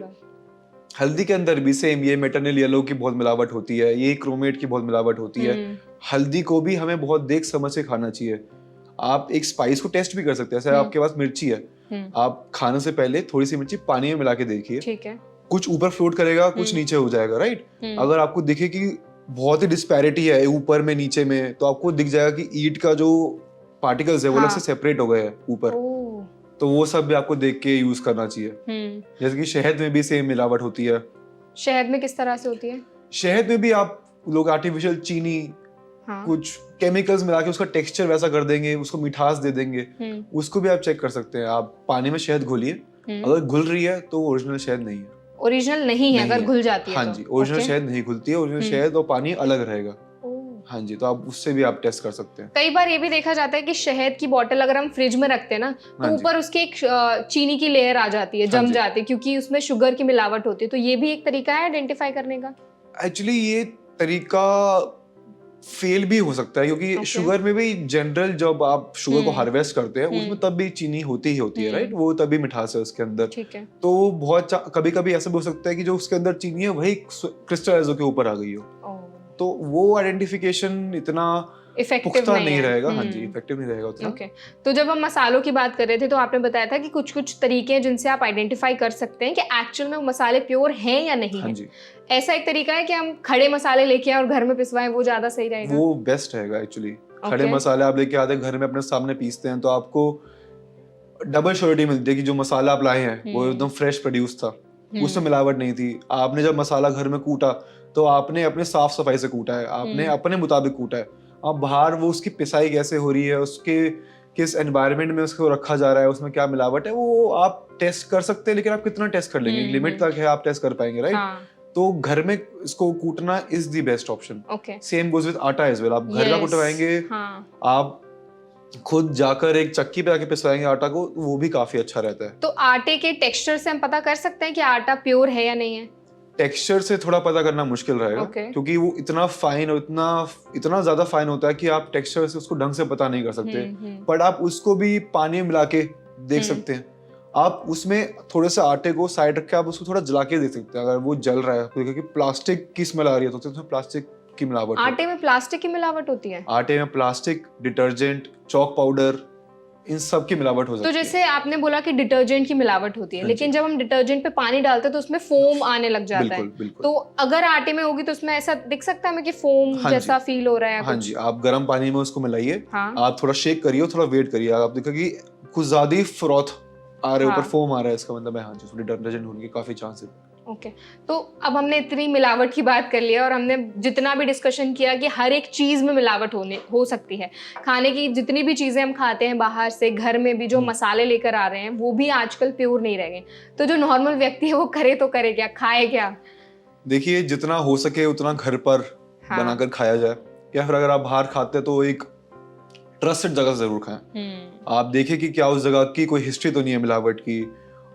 हल्दी के अंदर भी सेम ये मेटर्नल येलो की बहुत मिलावट होती है, ये क्रोमेट की बहुत मिलावट होती है। हल्दी को भी हमें बहुत देख समझ के खाना चाहिए। आप एक स्पाइस को टेस्ट भी कर सकते हैं, जैसे आपके पास मिर्ची है, आप खाने से पहले थोड़ी सी मिर्ची पानी में मिला के देखिए, ठीक है, कुछ ऊपर फ्लोट करेगा, कुछ नीचे हो जाएगा, राइट। अगर आपको दिखे कि बहुत ही डिस्पैरिटी है ऊपर में नीचे में, तो आपको दिख जाएगा कि ईट का जो पार्टिकल्स है वो अलग से सेपरेट हो गए हैं ऊपर। तो वो सब भी आपको देख के यूज करना चाहिए। जैसे कि शहद में भी सेम मिलावट होती है। शहद में किस तरह से होती है? शहद में भी आप लोग आर्टिफिशियल चीनी, कुछ केमिकल्स मिला के उसका टेक्सचर वैसा कर देंगे, उसको मिठास दे देंगे। उसको भी आप चेक कर सकते हैं। आप पानी में शहद घोलिए, अगर घुल रही है तो ओरिजिनल शहद नहीं है। ओरिजिनल नहीं है अगर घुल जाती है? हाँ जी, ओरिजिनल शहद नहीं घुलती है, ओरिजिनल शहद और पानी अलग रहेगा। हाँ जी, तो आप उससे भी आप टेस्ट कर सकते हैं। कई बार ये भी देखा जाता है कि शहद की बोतल अगर हम फ्रिज में रखते हैं ना, तो ऊपर उसके एक चीनी की लेयर आ जाती है, जम जाती है, क्योंकि उसमें शुगर की मिलावट होती है। तो ये भी एक तरीका है आइडेंटिफाई करने का? एक्चुअली ये तरीका फेल भी हो सकता है, क्योंकि शुगर में भी जनरल जब आप शुगर को हार्वेस्ट करते हैं उसमें तब भी चीनी होती ही होती है, राइट। वो तभी मिठास है उसके अंदर। ठीक है। तो बहुत कभी कभी ऐसा भी हो सकता है कि जो उसके अंदर चीनी है वही क्रिस्टलाइज होकर ऊपर आ गई हो। तो वो आइडेंटिफिकेशन इतना इफेक्टिव नहीं रहेगा। हाँ जी, इफेक्टिव नहीं रहेगा उतना। ओके। तो जब हम मसालों की बात कर रहे थे तो आपने बताया था कि कुछ कुछ तरीके हैं जिनसे आप आइडेंटिफाई कर सकते हैं कि एक्चुअल में वो मसाले प्योर हैं या नहीं है। ऐसा एक तरीका है कि हम खड़े मसाले लेके आए और घर में पिसवाएं, वो ज्यादा सही रहेगा? वो बेस्ट रहेगा एक्चुअली। खड़े मसाले आप लेके आते हैं घर में अपने सामने पीसते हैं, तो आपको डबल श्योरिटी मिलती है कि जो मसाला आप लाए हैं वो एकदम फ्रेश प्रोड्यूस था, उसमें मिलावट नहीं थी। आपने जब मसाला घर में कूटा तो आपने अपने साफ सफाई से कूटा है, आपने अपने मुताबिक कूटा है। अब बाहर वो उसकी पिसाई कैसे हो रही है, उसके किस एनवायरनमेंट में उसको रखा जा रहा है, उसमें क्या मिलावट है, वो आप टेस्ट कर सकते हैं। लेकिन आप कितना टेस्ट कर लेंगे, लिमिट तक है आप टेस्ट कर पाएंगे, राइट। तो घर में इसको कूटना is the best option. Same goes with atta as well. आप घर का कुटवाएंगे, आप खुद जाकर एक चक्की पे आके पिसवाएंगे आटा को, वो भी काफी अच्छा रहता है। तो आटे के टेक्सचर से हम पता कर सकते हैं कि आटा प्योर है या नहीं है? टेक्सचर से थोड़ा पता करना मुश्किल रहेगा, क्योंकि वो इतना फाइन और इतना ज्यादा फाइन होता है कि आप टेक्सचर से उसको ढंग से पता नहीं कर सकते। बट आप उसको भी पानी में मिला के देख सकते हैं। आप उसमें थोड़े से आटे को साइड रख के आप उसको थोड़ा जला के देख सकते हैं। अगर वो जल रहा है, क्योंकि प्लास्टिक की स्मेल आ रही है तो उसमें प्लास्टिक की मिलावट। आटे में प्लास्टिक की मिलावट होती है? आटे में प्लास्टिक, डिटर्जेंट, चॉक पाउडर, इन सब की मिलावट हो सकती है। तो जैसे आपने बोला कि डिटर्जेंट की मिलावट होती है, लेकिन जब हम डिटर्जेंट पे पानी डालते हैं तो उसमें फोम आने लग जाता है। बिल्कुल। तो अगर आटे में होगी तो उसमें ऐसा दिख सकता है हमें कि फोम जैसा फील हो रहा है? हाँ जी, आप गर्म पानी में उसको मिलाइए, आप थोड़ा शेक करिए, थोड़ा वेट करिए, आप देखोगे कुछ ज्यादा ही फ्रॉथ आ रहे, ऊपर फोम आ रहा है, इसका मतलब है हाँ जी डिटर्जेंट होने के काफी चांसेस। ओके। तो अब हमने इतनी मिलावट की बात कर लिया और हमने जितना भी डिस्कशन किया कि हर एक चीज में मिलावट हो सकती है। खाने की जितनी भी चीजें हम खाते हैं बाहर से, घर में भी जो मसाले लेकर आ रहे हैं वो भी आजकल प्योर नहीं रह गए। तो जो नॉर्मल व्यक्ति है वो करे तो करे क्या, खाए क्या? देखिए, जितना हो सके उतना घर पर बनाकर खाया जाए, या फिर अगर आप बाहर खाते हैं तो एक ट्रस्टेड जगह से जरूर खाएं। आप देखिए कि क्या उस जगह की कोई हिस्ट्री तो नहीं है मिलावट की,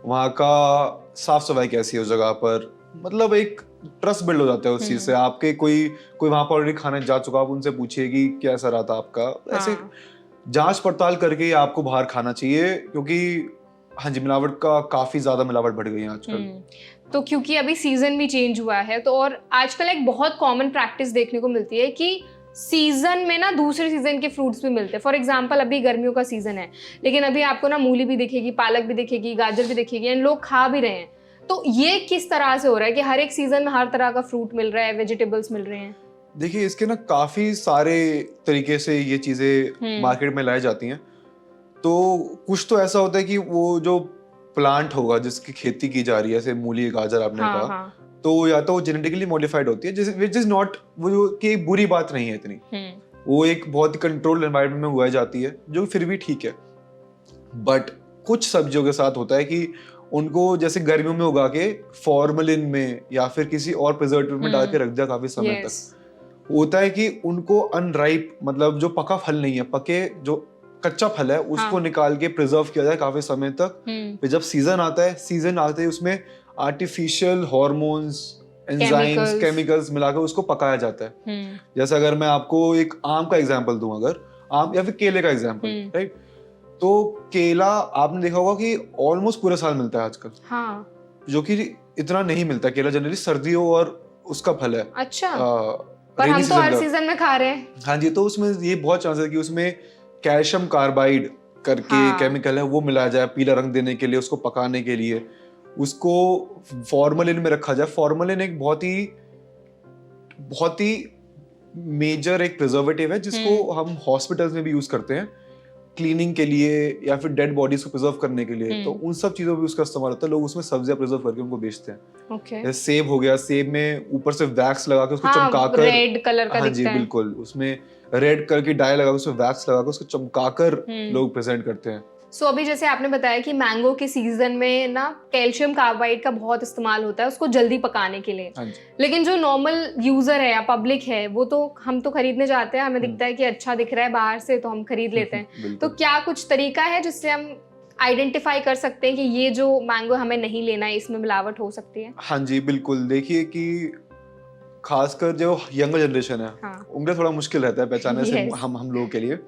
वहाँ का साफ सफाई कैसी है उस जगह पर, मतलब एक ट्रस्ट बिल्ड हो जाता है उस चीज से। आपके कोई वहाँ पर ऑलरेडी खाने जा चुका, आप उनसे पूछिए कि कैसा रहा था आपका। ऐसे जांच पड़ताल करके आपको बाहर खाना चाहिए, क्योंकि हाँ जी मिलावट का काफी ज्यादा मिलावट बढ़ गई है आजकल। तो क्योंकि अभी सीजन भी चेंज हुआ है, तो और आजकल एक बहुत कॉमन प्रैक्टिस देखने को मिलती है कि सीजन में ना दूसरे सीजन के फ्रूट्स भी मिलते हैं। फॉर एग्जाम्पल अभी गर्मियों का सीजन है, लेकिन अभी आपको ना मूली भी दिखेगी, पालक भी दिखेगी, गाजर भी दिखेगी, एंड लोग खा भी रहे हैं। तो ये किस तरह से हो रहा है कि हर एक सीजन में हर तरह का फ्रूट मिल रहा है, वेजिटेबल्स मिल रहे हैं? देखिए, इसके ना काफी सारे तरीके से ये चीजें मार्केट में लाई जाती हैं। तो कुछ तो ऐसा होता है कि वो जो प्लांट होगा जिसकी खेती की जा रही है, जैसे मूली, गाजर आपने कहा, तो या तो वो जेनेटिकली मॉडिफाइड होती है, विच इज नॉट वो कि बुरी बात नहीं है इतनी। वो एक बहुत ही कंट्रोल्ड एनवायरनमेंट में उगाई जाती है, जो फिर भी ठीक है। बट कुछ सब्जियों के साथ होता है कि उनको जैसे गर्मियों में उगा के फॉर्मलिन में या फिर किसी और प्रिजर्वेटिव में डाल के रख दिया काफी समय तक, होता है कि उनको अनराइप, मतलब जो पका फल नहीं है, पके जो कच्चा फल है उसको निकाल के प्रिजर्व किया जाए काफी समय तक। फिर जब सीजन आता है, सीजन आते ही उसमें आर्टिफिशियल हार्मोन्स, एंजाइम्स, केमिकल्स मिलाकर उसको पकाया जाता है। जैसे अगर मैं आपको एक आम का एग्जांपल दूं, अगर आम या फिर केले का एग्जांपल, राइट, तो केला आपने देखा होगा कि ऑलमोस्ट पूरे साल मिलता है आजकल, जो कि इतना नहीं मिलता। केला जनरली सर्दियों और उसका फल है। अच्छा, पर रेनी हम तो सीजन हर का। सीजन में खा रहे हैं। हाँ जी, तो उसमें ये बहुत चांस है कि उसमें कैल्शियम कार्बाइड करके हाँ। केमिकल है, वो मिलाया जाए पीला रंग देने के लिए, उसको पकाने के लिए, उसको फॉर्मेलिन में रखा जाए। फॉर्मेलिन एक बहुत ही मेजर एक प्रिजर्वेटिव है जिसको हम हॉस्पिटल्स में भी यूज करते हैं क्लीनिंग के लिए या फिर डेड बॉडीज को प्रिजर्व करने के लिए। तो उन सब चीजों भी उसका इस्तेमाल होता है। लोग उसमें सब्जियां प्रिजर्व करके उनको बेचते हैं। ओके। जैसे सेब हो गया, सेब में ऊपर से वैक्स लगा के उसको हाँ, चमकाकर, रेड कलर का हाँ जी दिखता है। बिल्कुल, उसमें रेड कलर की डाई लगा के उसमें वैक्स लगा के उसको चमकाकर हम्म। लोग प्रेजेंट करते हैं। सो अभी जैसे आपने बताया कि मैंगो के सीजन में ना कैल्शियम कार्बाइड का बहुत इस्तेमाल होता है उसको जल्दी पकाने के लिए, हाँ जी। लेकिन जो नॉर्मल यूजर है या पब्लिक है वो तो हम तो खरीदने जाते हैं, हमें दिखता है कि अच्छा दिख रहा है बाहर से तो हम खरीद लेते हैं। तो बिल्कुल। क्या कुछ तरीका है जिससे हम आइडेंटिफाई कर सकते हैं कि ये जो मैंगो हमें नहीं लेना है, इसमें मिलावट हो सकती है? हाँ जी बिल्कुल, देखिए कि खासकर जो यंगर जनरेशन है, हाँ। उनके लिए थोड़ा मुश्किल रहता है पहचानने से Yes. हम लोगों के लिए।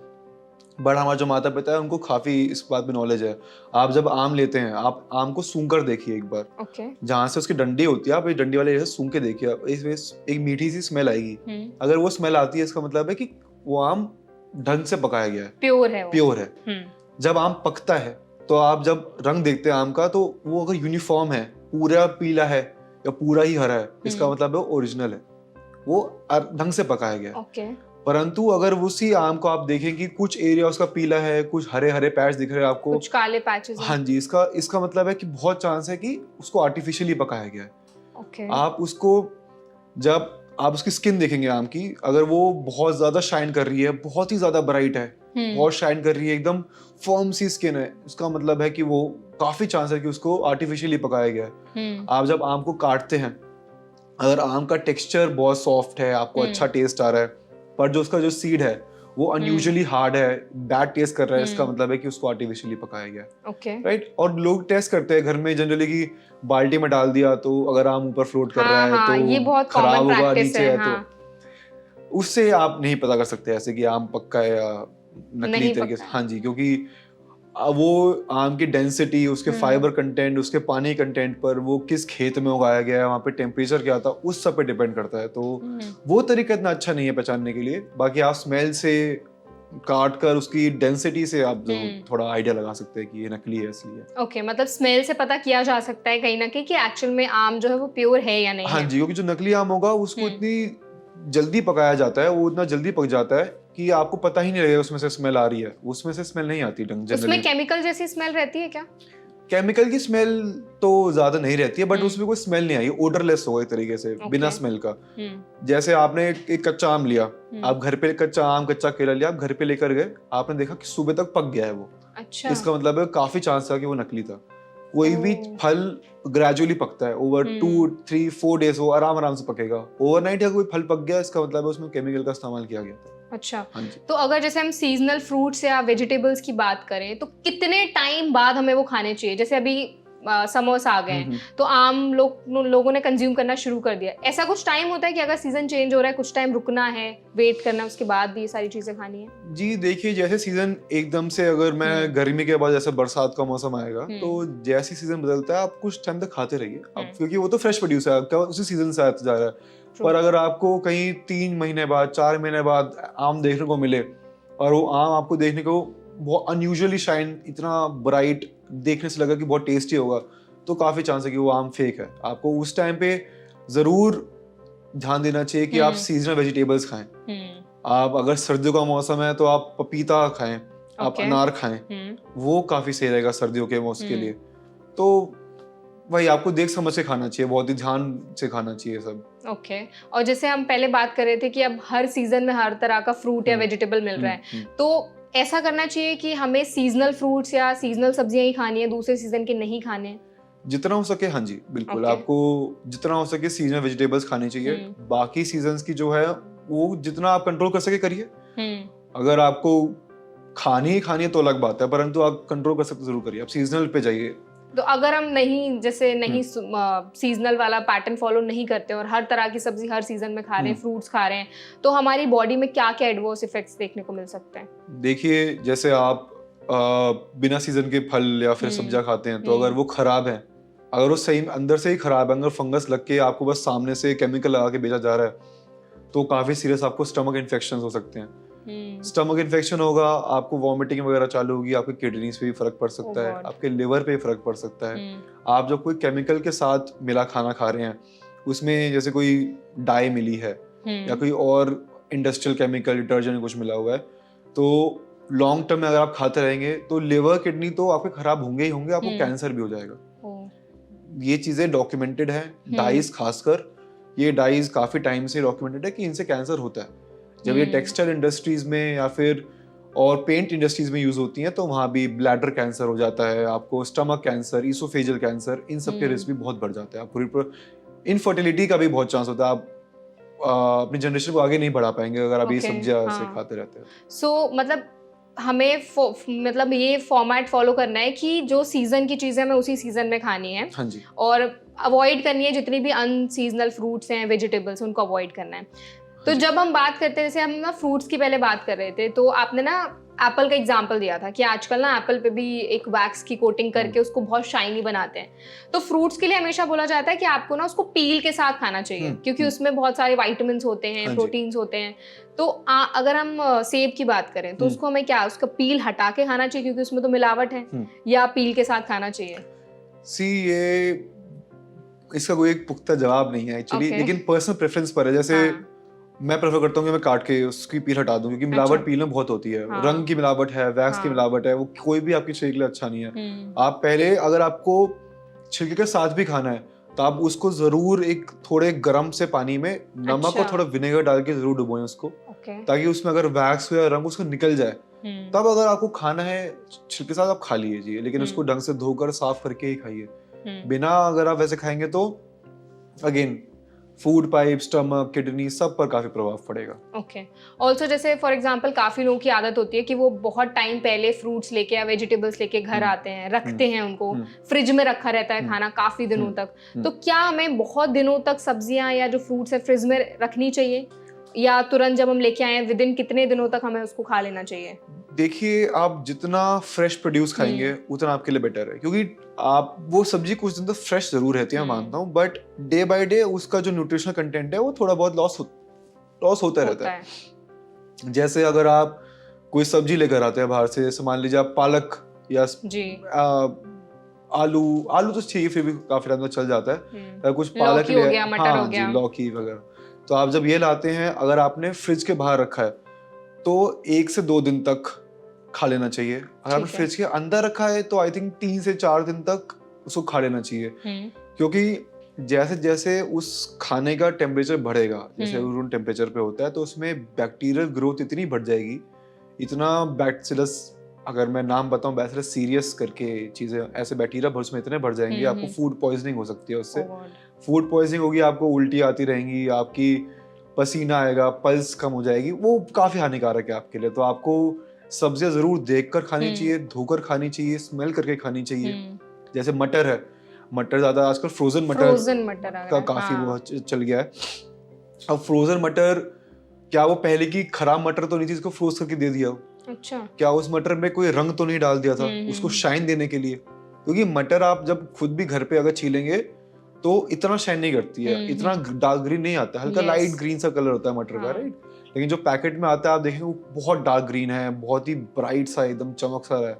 बट हमारे जो माता पिता है उनको काफी इस बात में नॉलेज है। आप जब आम लेते हैं, आप आम को सूंघ कर देखिए एक बार, ओके। जहाँ से उसकी डंडी होती है, आप इस डंडी वाले एरिया से सूंघ के देखिए, आप इसमें एक मीठी सी स्मेल आएगी। अगर वो स्मेल आती है, इसका मतलब है कि वो आम ढंग से पकाया गया है, प्योर है वो। प्योर है। जब आम पकता है तो आप जब रंग देखते हैं आम का, तो वो अगर यूनिफॉर्म है, पूरा पीला है या पूरा ही हरा है, इसका मतलब है वो ओरिजिनल है, वो ढंग से पकाया गया है। ओके। परंतु अगर उसी आम को आप देखें कि कुछ एरिया उसका पीला है, कुछ हरे हरे पैच दिख रहे हैं आपको, कुछ काले पैचेस हैं। हाँ जी, इसका मतलब है कि बहुत चांस है कि उसको आर्टिफिशियली पकाया गया है। ओके। आप उसको, जब आप उसकी स्किन देखेंगे आम की, अगर वो बहुत ज्यादा शाइन कर रही है, बहुत ही ज्यादा ब्राइट है, बहुत शाइन कर रही है, एकदम फर्म सी स्किन है, उसका मतलब है कि वो काफी चांस है कि उसको आर्टिफिशियली पकाया गया है। आप जब आम को काटते हैं, अगर आम का टेक्सचर बहुत सॉफ्ट है, आपको अच्छा टेस्ट आ रहा है, पर जो उसका जो सीड है वो अनयूजुअली हार्ड है, बैड टेस्ट कर रहा है, इसका मतलब है कि उसको आर्टिफिशियली पकाया गया है। ओके। राइट। और लोग टेस्ट करते हैं घर में जनरली कि बाल्टी में डाल दिया तो अगर आम ऊपर फ्लोट कर रहा है तो ये बहुत खराब कॉमन होगा, प्रैक्टिस नीचे है हाँ। तो उससे आप नहीं पता कर सकते ऐसे कि आम पक्का है या नकली नहीं तरीके से। पक्का। हाँ जी, क्योंकि वो आम की डेंसिटी, उसके फाइबर कंटेंट, उसके पानी कंटेंट पर, वो किस खेत में उगाया गया है, वहाँ पे टेम्परेचर क्या था, उस सब पे डिपेंड करता है। तो वो तरीका इतना अच्छा नहीं है पहचानने के लिए। बाकी आप स्मेल से, काट कर उसकी डेंसिटी से आप थोड़ा आइडिया लगा सकते हैं कि ये नकली है, असली है। ओके, मतलब स्मेल से पता किया जा सकता है कहीं ना कहीं कि एक्चुअल में आम जो है वो प्योर है या नहीं हाँ है। जी, क्योंकि जो नकली आम होगा उसको इतनी जल्दी पकाया जाता है, वो इतना जल्दी पक जाता है कि आपको पता ही नहीं लगेगा उसमें से स्मेल आ रही है। उसमें से स्मेल नहीं आती ढंग जनरली। उसमें केमिकल जैसी स्मेल रहती है क्या? केमिकल की स्मेल तो ज्यादा नहीं रहती है, बट उसमें कोई स्मेल नहीं आई, ओडरलेस होगा एक तरीके से, बिना स्मेल का। जैसे आपने एक कच्चा आम लिया, आप घर पे कच्चा आम, कच्चा केला लिया, आप घर पे लेकर गए, आपने देखा कि सुबह तक पक गया है वो। अच्छा। इसका मतलब है काफी चांस था कि वो नकली था। कोई भी फल ग्रेजुअली पकता है, ओवर 2, 3, 4 डेज वो आराम से पकेगा। ओवरनाइट या कोई फल पक गया, इसका मतलब है उसमें केमिकल का इस्तेमाल किया गया था। अच्छा। हाँ जी। तो अगर जैसे हम सीजनल फ्रूट्स या वेजिटेबल्स की बात करें तो कितने टाइम बाद हमें वो खाने चाहिए? जैसे अभी समर्स आ गए हैं तो आम लोगों ने कंज्यूम करना शुरू कर दिया, ऐसा कुछ टाइम होता है कि अगर सीजन चेंज हो रहा है, कुछ टाइम रुकना है, वेट करना, उसके बाद ये सारी चीजें खानी है? जी देखिए, जैसे सीजन एकदम से, अगर मैं गर्मी के बाद जैसे बरसात का मौसम आएगा, तो जैसे सीजन बदलता है आप कुछ टाइम तक खाते रहिए अब, क्योंकि वो तो फ्रेश प्रोड्यूस है आपका, उसी सीजन से आता जा रहा है। पर अगर आपको कहीं 3 महीने बाद, 4 महीने बाद आम देखने को मिले और वो आम आपको देखने को बहुत अनयूजुअली शाइन, इतना ब्राइट देखने से लगा कि बहुत टेस्टी होगा, तो काफी चांस है कि वो आम फेक है। आपको उस टाइम पे जरूर ध्यान देना चाहिए कि आप सीजनल वेजिटेबल्स खाएं। आप अगर सर्दियों का मौसम है तो आप पपीता खाएं, आप अनार खाएं, वो काफी सही रहेगा सर्दियों के मौसम के लिए। तो वही आपको देख समझ के खाना चाहिए, बहुत ही ध्यान से खाना चाहिए सब। ओके। और जैसे हम पहले बात कर रहे थे कि अब हर सीजन में हर तरह का फ्रूट या वेजिटेबल मिल रहा है, तो ऐसा करना चाहिए कि हमें सीजनल फ्रूट्स या सीजनल सब्जियां ही खानी है, दूसरे सीजन के नहीं खाने? जितना हो सके, हाँ जी बिल्कुल। आपको जितना हो सके सीजनल वेजिटेबल्स खाने चाहिए। बाकी सीजन्स की जो है वो जितना आप कंट्रोल कर सके करिए। अगर आपको खानी ही खानी है तो अलग बात है, परंतु आप कंट्रोल कर सकते जरूर करिए, आप सीजनल पे जाइए। तो अगर हम नहीं सीजनल वाला पैटर्न फॉलो नहीं करते और हर तरह की सब्जी हर सीजन में खा रहे हैं, फ्रूट्स खा रहे हैं, तो हमारी बॉडी में क्या क्या एडवर्स इफेक्ट्स देखने को मिल सकते हैं? देखिए, जैसे आप बिना सीजन के फल या फिर सब्जियां खाते हैं, तो अगर वो खराब है अगर वो सही अंदर से ही खराब है, अगर फंगस लग के आपको बस सामने से केमिकल लगा के बेचा जा रहा है, तो काफी सीरियस आपको स्टमक इन्फेक्शन हो सकते हैं। स्टमक इन्फेक्शन होगा, आपको वॉमिटिंग वगैरह चालू होगी, आपके किडनीज पे भी फर्क पड़ सकता है, आपके लिवर पे फर्क पड़ सकता है। आप जब कोई केमिकल के साथ मिला खाना खा रहे हैं, उसमें जैसे कोई डाई मिली है या कोई और इंडस्ट्रियल केमिकल डिटर्जेंट कुछ मिला हुआ है, तो लॉन्ग टर्म में अगर आप खाते रहेंगे तो लिवर किडनी तो आपके खराब होंगे ही होंगे, आपको कैंसर भी हो जाएगा। ये चीजें डॉक्यूमेंटेड है, डाइज खासकर ये डाइज काफी टाइम से डॉक्यूमेंटेड है कि इनसे कैंसर होता है। जब ये टेक्सटाइल इंडस्ट्रीज में या फिर और पेंट इंडस्ट्रीज में यूज होती हैं, तो वहाँ भी ब्लैडर कैंसर हो जाता है, आपको स्टमक कैंसर, इसोफेजियल कैंसर, इन सब के रिस्क भी बहुत बढ़ जाते हैं। आपको इनफर्टिलिटी का भी बहुत चांस होता है। आप अपनी जनरेशन को आगे नहीं बढ़ा पाएंगे अगर आप ये सब्जियां से खाते रहते हैं। सो मतलब हमें मतलब ये फॉर्मेट फॉलो करना है कि जो सीजन की चीजें हमें उसी सीजन में खानी है। हाँ जी। और अवॉइड करनी है जितनी भी अनसीजनल फ्रूट्स हैं, वेजिटेबल्स, उनको अवॉइड करना है। तो जब हम बात करते हैं, जैसे हम ना फ्रूट्स की पहले बात कर रहे थे, तो आपने ना एप्पल का एग्जांपल दिया था कि आजकल ना एप्पल पे भी एक वैक्स की कोटिंग करके उसको बहुत शाइनी बनाते हैं। तो फ्रूट्स के लिए हमेशा बोला जाता है कि आपको ना उसको पील के साथ खाना चाहिए, क्योंकि उसमें बहुत सारे विटामिन्स होते हैं, प्रोटीन्स होते हैं। तो अगर हम सेब की बात करें तो उसको हमें क्या उसका पील हटा के खाना चाहिए क्योंकि उसमें तो मिलावट है, या पील के साथ खाना चाहिए? ये इसका कोई एक पुख्ता जवाब नहीं है एक्चुअली, लेकिन पर्सनल प्रेफरेंस पर है। जैसे मैं प्रेफर करता हूँ कि मैं काट के उसकी पील हटा दूं, क्योंकि मिलावट पील में बहुत होती है। रंग की मिलावट है, वैक्स की मिलावट है, वो कोई भी आपकी शरीर के लिए अच्छा नहीं है। आप पहले अगर आपको छिलके के साथ भी खाना है तो आप उसको जरूर एक थोड़े गर्म से पानी में नमक और थोड़ा विनेगर डाल के जरूर डुबोएं उसको, ताकि उसमें अगर वैक्स हो या रंग उसको निकल जाए। तब अगर आपको खाना है छिलके के साथ आप खा लीजिए, लेकिन उसको ढंग से धोकर साफ करके ही खाइए। बिना अगर आप वैसे खाएंगे तो again food pipe, stomach, kidney, सब पर काफी प्रभाव पड़ेगा। ओके। ऑल्सो जैसे फॉर एग्जांपल काफी लोगों की आदत होती है कि वो बहुत टाइम पहले फ्रूट्स लेके या वेजिटेबल्स लेके घर आते हैं, रखते हैं उनको, फ्रिज में रखा रहता है खाना काफी दिनों तक। तो क्या हमें बहुत दिनों तक सब्जियां या जो फ्रूट्स है फ्रिज में रखनी चाहिए, या तुरंत जब हम लेके आए विद इन कितने दिनों तक हमें उसको खा लेना चाहिए? देखिए, आप जितना फ्रेश प्रोड्यूस खाएंगे उतना आपके लिए बेटर है, क्योंकि आप वो सब्जी कुछ दिन तक फ्रेश जरूर रहती है, मानता हूँ, बट डे बाय डे उसका जो न्यूट्रिशनल कंटेंट है वो थोड़ा बहुत लॉस होता रहता है। जैसे अगर आप कोई सब्जी लेकर आते हैं बाहर से, मान लीजिए आप पालक या आलू तो चाहिए, फिर भी काफी टाइम तक चल जाता है। कुछ पालक हो गया, मटर हो गया, लौकी वगैरह, तो आप जब ये लाते हैं, अगर आपने फ्रिज के बाहर रखा है तो 1 से 2 दिन तक खा लेना चाहिए। अगर आपने फ्रिज के अंदर रखा है तो आई थिंक 3 से 4 दिन तक उसको खा लेना चाहिए, क्योंकि जैसे जैसे उस खाने का टेम्परेचर बढ़ेगा, जैसे रूम टेम्परेचर पे होता है, तो उसमें बैक्टीरियल ग्रोथ इतनी बढ़ जाएगी, इतना बैक्टीरियस, अगर मैं नाम बताऊं बैसिलस सीरियस करके चीजें, ऐसे बैक्टीरिया उसमें इतने बढ़ जाएंगे, आपको फूड पॉइजनिंग हो सकती है उससे। फूड पॉइजनिंग होगी, आपको उल्टी आती रहेंगी, आपकी पसीना आएगा, पल्स कम हो जाएगी, वो काफी हानिकारक है आपके लिए। तो आपको सब्जियां जरूर देखकर खानी चाहिए, धोकर खानी चाहिए, स्मेल करके खानी चाहिए। जैसे मटर है, मटर ज्यादा आजकल फ्रोजन मटर का काफी वो चल गया है। अब फ्रोजन मटर, क्या वो पहले की खराब मटर तो नहीं थी, इसको फ्रोज करके दे दिया? अच्छा। क्या उस मटर में कोई रंग तो नहीं डाल दिया था उसको शाइन देने के लिए? क्योंकि मटर आप जब खुद भी घर पे अगर छीलेंगे तो इतना शाइन नहीं करती है, इतना डार्क ग्रीन नहीं आता, हल्का लाइट ग्रीन सा कलर होता है मटर का, राइट? लेकिन जो पैकेट में आता है आप देखेंगे वो बहुत डार्क ग्रीन है, बहुत ही ब्राइट सा, एकदम चमक सा है,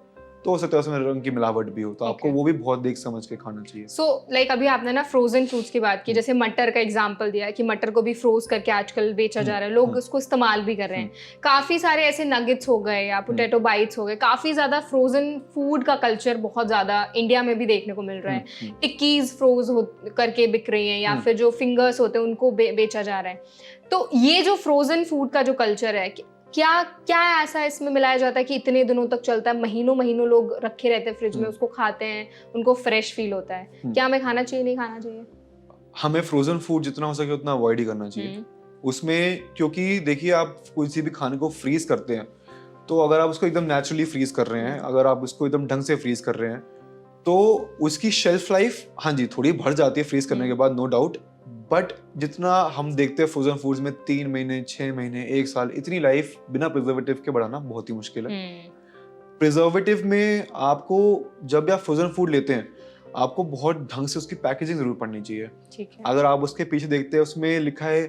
तो हो सकता है उसमें रंग की मिलावट भी हो, तो आपको वो भी बहुत देख समझ के खाना चाहिए। सो लाइक अभी आपने ना फ्रोजन फ्रूट्स की बात की, जैसे मटर का एग्जांपल दिया कि मटर को भी फ्रोज करके आजकल बेचा जा रहा है, लोग उसको इस्तेमाल भी कर रहे हैं। काफी सारे ऐसे नगेट्स हो गए या पोटैटो बाइट्स हो गए, काफी ज्यादा फ्रोजन फूड का कल्चर बहुत ज्यादा इंडिया में भी देखने को मिल रहा है। टिक्कीज फ्रोज करके बिक रही हैं, या फिर जो फिंगर्स होते हैं उनको बेचा जा रहा है। तो ये जो फ्रोजन फूड का जो कल्चर है, क्या क्या ऐसा इसमें मिलाया जाता है कि इतने दिनों तक चलता है, महीनों महीनों लोग रखे रहते हैं फ्रिज में, उसको खाते हैं, उनको फ्रेश फील होता है? क्या हमें खाना चाहिए, नहीं खाना चाहिए? हमें फ्रोजन फूड जितना हो सके उतना अवॉइड ही करना चाहिए उसमें, क्योंकि देखिए आप किसी भी खाने को फ्रीज करते हैं, तो अगर आप उसको एकदम नेचुरली फ्रीज कर रहे हैं, अगर आप उसको एकदम ढंग से फ्रीज कर रहे हैं, तो उसकी शेल्फ लाइफ हाँ जी थोड़ी बढ़ जाती है फ्रीज करने के बाद, नो डाउट, बट जितना हम देखते हैं फ्रोजन फूड्स में 3 महीने, 6 महीने, 1 साल, इतनी लाइफ बिना प्रिजर्वेटिव के बढ़ाना बहुत ही मुश्किल है। प्रिजर्वेटिव में आपको, जब आप फ्रोजन फूड लेते हैं, आपको बहुत ढंग से उसकी पैकेजिंग जरूर पढ़नी चाहिए। ठीक है। अगर आप उसके पीछे देखते हैं, उसमें लिखा है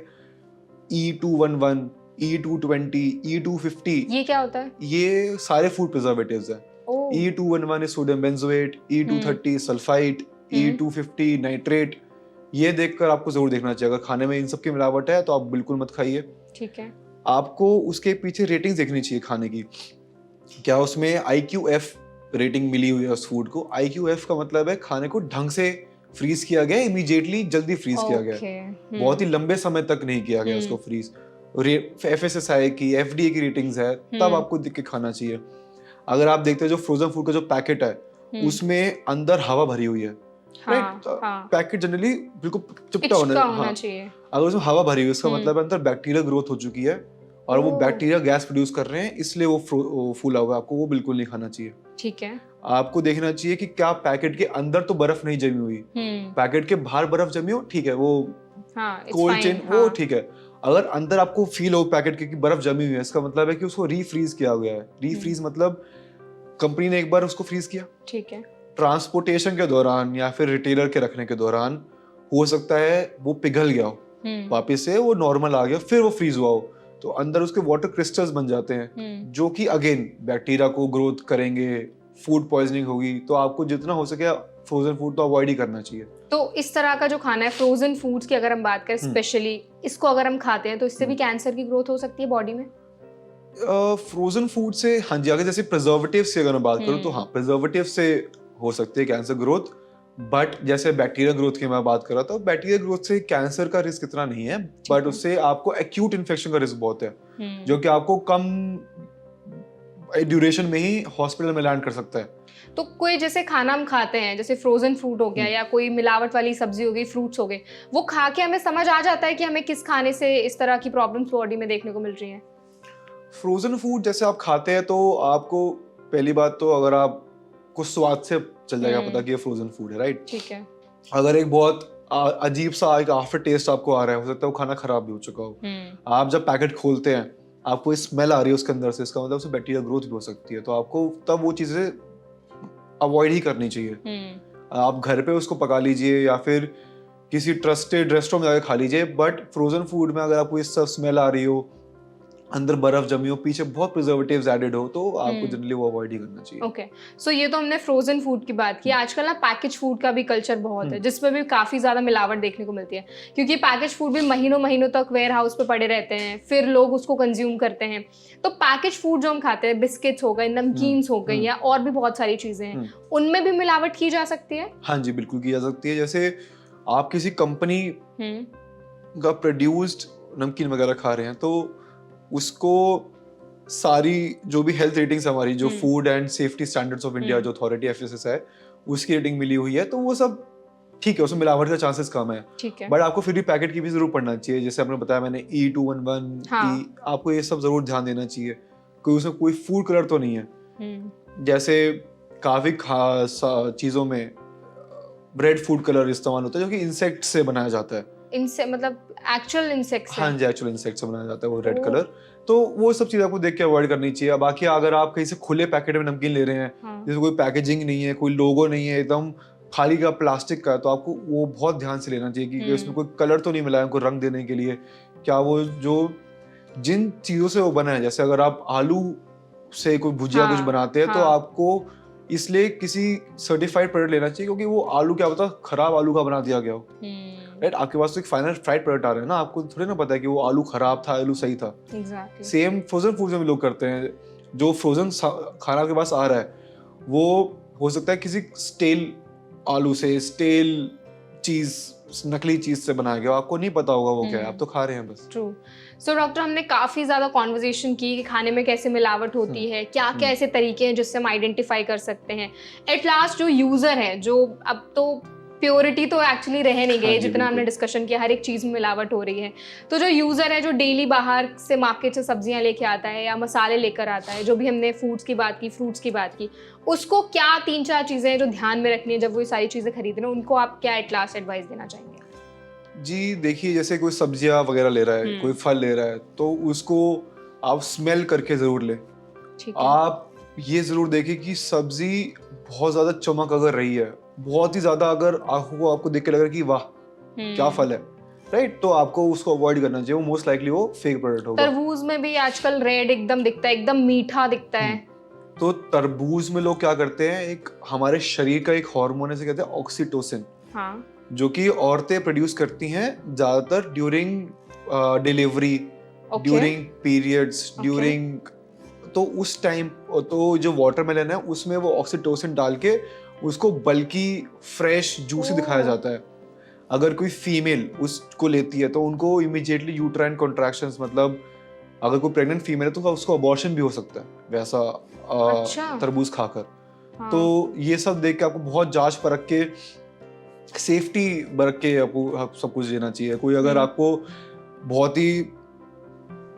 E211, E220, E250, ये क्या होता है? ये सारे फूड प्रिजर्वेटिव्स हैं। ओह। E211 is sodium benzoate, E230 sulphite, E250 nitrate. ये देखकर आपको जरूर देखना चाहिए, अगर खाने में इन सब की मिलावट है तो आप बिल्कुल मत खाइए। ठीक है। आपको उसके पीछे रेटिंग्स देखनी चाहिए खाने की, क्या उसमें IQF रेटिंग मिली हुई है उस फूड को। IQF का मतलब है खाने को ढंग से फ्रीज किया गया, इमीडिएटली जल्दी फ्रीज किया गया, ओके। बहुत ही लंबे समय तक नहीं किया गया उसको फ्रीज। FSSAI की, FDA की रेटिंग्स है, तब आपको देख के खाना चाहिए। अगर आप देखते हैं जो फ्रोजन फूड का जो पैकेट है उसमें अंदर हवा भरी हुई है, राइट? पैकेट जनरली बिल्कुल चिपटा होना चाहिए। अगर उसमें हवा भरी हुई है, इसका मतलब अंदर बैक्टीरिया ग्रोथ हो चुकी है और वो बैक्टीरिया गैस प्रोड्यूस कर रहे हैं, इसलिए वो फूला हुआ है। आपको वो बिल्कुल नहीं खाना चाहिए। ठीक है। आपको देखना चाहिए कि क्या पैकेट के अंदर तो बर्फ नहीं जमी हुई, पैकेट के बाहर बर्फ जमी हो, ठीक है, वो कोल्ड चेन, वो ठीक है। अगर अंदर आपको फील हो पैकेट की बर्फ जमी हुई है, इसका मतलब है कि उसको रीफ्रीज किया गया है। रीफ्रीज मतलब कंपनी ने एक बार उसको फ्रीज किया, ठीक है, ट्रांसपोर्टेशन के दौरान या फिर रिटेलर के रखने के दौरान हो सकता है वो पिघल गया हो, वापस से वो नॉर्मल आ गया, फिर वो फ्रीज हुआ हो, तो अंदर उसके वाटर क्रिस्टल्स बन जाते हैं जो कि अगेन बैक्टीरिया को ग्रोथ करेंगे, फूड पॉइजनिंग होगी। तो आपको जितना हो सके फ्रोजन फूड तो अवॉइड ही करना चाहिए। तो इस तरह का जो खाना है फ्रोजन फूड्स की अगर हम बात करें स्पेशली, इसको अगर हम खाते हैं तो इससे भी कैंसर की ग्रोथ हो सकती है बॉडी में? फ्रोजन फूड से हाँ जी, अगर जैसे प्रिजर्वेटिव से अगर मैं बात करूँ तो हाँ, प्रिजर्वेटिव से हो सकती है कैंसर ग्रोथ। बट जैसे बैक्टीरिया ग्रोथ की मैं बात कर रहा था, बैक्टीरिया ग्रोथ से कैंसर का रिस्क इतना नहीं है, बट उससे आपको एक्यूट इन्फेक्शन का रिस्क बहुत है, जो कि आपको कम ड्यूरेशन में ही हॉस्पिटल में लैंड कर सकता है। तो कोई जैसे खाना हम खाते हैं, जैसे फ्रोजन फूड हो गया या कोई मिलावट वाली सब्जी हो गई, फ्रूट्स हो गए, वो खा के हमें समझ आ जाता है कि हमें किस खाने से इस तरह की प्रॉब्लम्स बॉडी में देखने को मिल रही हैं? फ्रोजन फूड जैसे आप खाते हैं तो आपको पहली बात तो अगर आपको स्वाद से चल जाएगा पता कि ये फ्रोजन फूड है, राइट? ठीक है। अगर एक बहुत अजीब सा एक आफ्टर टेस्ट आपको आ रहा है, हो सकता है वो खाना खराब भी हो चुका हो। आप जब पैकेट खोलते हैं आपको स्मेल आ रही है उसके अंदर से, इसका मतलब उसमें बैक्टीरिया ग्रोथ भी हो सकती है, तो आपको तब वो चीजें अवॉइड ही करनी चाहिए। आप घर पे उसको पका लीजिए या फिर किसी ट्रस्टेड रेस्टोरेंट में जाकर खा लीजिए, बट फ्रोजन फूड में अगर आपको इस सब स्मेल आ रही हो, अंदर बर्फ जमी हो, पीछे बहुत प्रिजर्वेटिव्स एडेड हो, तो आपको जनरली वो अवॉइड ही करना चाहिए। ओके, सो ये तो हमने फ्रोजन फूड की बात की। आजकल ना पैकेज फूड का भी कल्चर बहुत है, जिसमें भी काफी ज्यादा मिलावट देखने को मिलती है, क्योंकि पैकेज फूड भी महीनों महीनों तक वेयर हाउस पे पड़े रहते हैं, फिर लोग उसको कंज्यूम करते हैं। तो पैकेज फूड जो हम खाते हैं, बिस्किट्स हो गए, नमकीन्स हो गई या और भी बहुत सारी चीजें हैं, उनमें भी मिलावट की जा सकती है? हाँ जी, बिल्कुल की जा सकती है। जैसे आप किसी कंपनी का प्रोड्यूस्ड नमकीन वगैरह खा रहे हैं, तो उसको सारी जो भी हेल्थ रेटिंग्स हमारी, जो food and safety standards of India, जो अथॉरिटी FSSAI है, उसकी रेटिंग मिली हुई है, तो वो सब ठीक है, उसमें मिलावट का चांसेस कम है। ठीक है, बट आपको फिर भी पैकेट की भी जरूर पढ़ना चाहिए। जैसे आपने बताया मैंने E211, आपको ये सब जरूर ध्यान देना चाहिए, कोई उसमें कोई फूड कलर तो नहीं है। जैसे काफी खास चीजों में ब्रेड फूड कलर इस्तेमाल होता है, जो कि इंसेक्ट से बनाया जाता है। इनसे मतलब एक्चुअल इंसेक्ट से? हाँ जी, एक्चुअल इंसेक्ट से बनाया जाता है वो रेड कलर। तो वो सब चीजें आपको देख के अवॉइड करनी चाहिए। बाकी अगर आप कहीं से खुले पैकेट में नमकीन ले रहे हैं, जिसमें कोई पैकेजिंग नहीं है, कोई लोगो नहीं है, एकदम खाली का प्लास्टिक का, तो आपको वो बहुत ध्यान से लेना चाहिए कि उसमें कोई कलर तो नहीं मिला है उनको रंग देने के लिए। क्या वो जो जिन चीजों से वो बना है, जैसे अगर आप आलू से कोई भुजिया कुछ बनाते हैं, तो आपको इसलिए किसी सर्टिफाइड प्रोडक्ट लेना चाहिए, क्योंकि वो आलू क्या पता खराब आलू का बना दिया गया हो, राइट? आपके पास तो एक फाइनल फ्राइड प्रोडक्ट आ रहा है ना, आपको थोड़ी ना पता है कि वो आलू खराब था, आलू सही था। सेम फ्रोजन फूड में भी लोग करते हैं। जो फ्रोजन खाना आपके पास आ रहा है वो हो सकता है किसी स्टेल आलू से, स्टेल चीज, नकली चीज से बनाया गया, आपको नहीं पता होगा वो क्या है, आप तो खा रहे हैं बस। ट्रू। सो डॉक्टर, हमने काफी ज्यादा कॉन्वर्सेशन की कि खाने में कैसे मिलावट होती है, क्या क्या ऐसे तरीके हैं जिससे हम आइडेंटिफाई कर सकते हैं। एट लास्ट जो यूजर है, जो अब तो प्योरिटी तो एक्चुअली रह नहीं गई, जितना हमने डिस्कशन किया, हर एक चीज में मिलावट हो रही है। तो जो यूजर है, जो डेली बाहर से मार्केट से सब्जियां लेके आता है या मसाले लेकर आता है, जो भी हमने फूड्स की बात की, फ्रूट्स की बात की, उसको क्या 3-4 चीजें हैं जो ध्यान में रखनी है जब वो ये सारी चीजें खरीद रहे हैं, उनको आप क्या एट लास्ट एडवाइस देना चाहेंगे? जी देखिए, जैसे कोई सब्जियां वगैरह ले रहा है, कोई फल ले रहा है, तो उसको आप स्मेल करके जरूर ले। आप ये जरूर देखें कि सब्जी बहुत ज्यादा चमक अगर रही है, बहुत ही ज्यादा अगर आंखों को आपको देख के लग रहा है कि वाह क्या फल है, राइट, तो आपको उसको अवॉइड करना चाहिए, वो मोस्ट लाइकली वो फेक प्रोडक्ट होगा। तरबूज में भी आजकल रेड एकदम दिखता है, एकदम मीठा दिखता है। तो तरबूज में लोग क्या करते हैं, एक हमारे शरीर का एक हार्मोन है, इसे कहते हैं ऑक्सीटोसिन, हाँ, जो कि औरतें प्रोड्यूस करती हैं ज्यादातर during delivery, okay, during periods, Okay. During, तो उस टाइम तो जो वाटरमेलन है उसमें वो ऑक्सीटोसिन डाल के उसको बल्कि फ्रेश जूसी दिखाया ओह। जाता है। अगर कोई फीमेल उसको लेती है तो उनको इमीडिएटली यूट्राइन कॉन्ट्रैक्शंस, मतलब अगर कोई प्रेग्नेंट फीमेल है तो उसको अबॉर्शन भी हो सकता है वैसा अच्छा, तरबूज खाकर। हाँ, तो ये सब देख के आपको बहुत जांच परख के, सेफ्टी बरत के आपको सब कुछ लेना चाहिए। कोई अगर आपको बहुत ही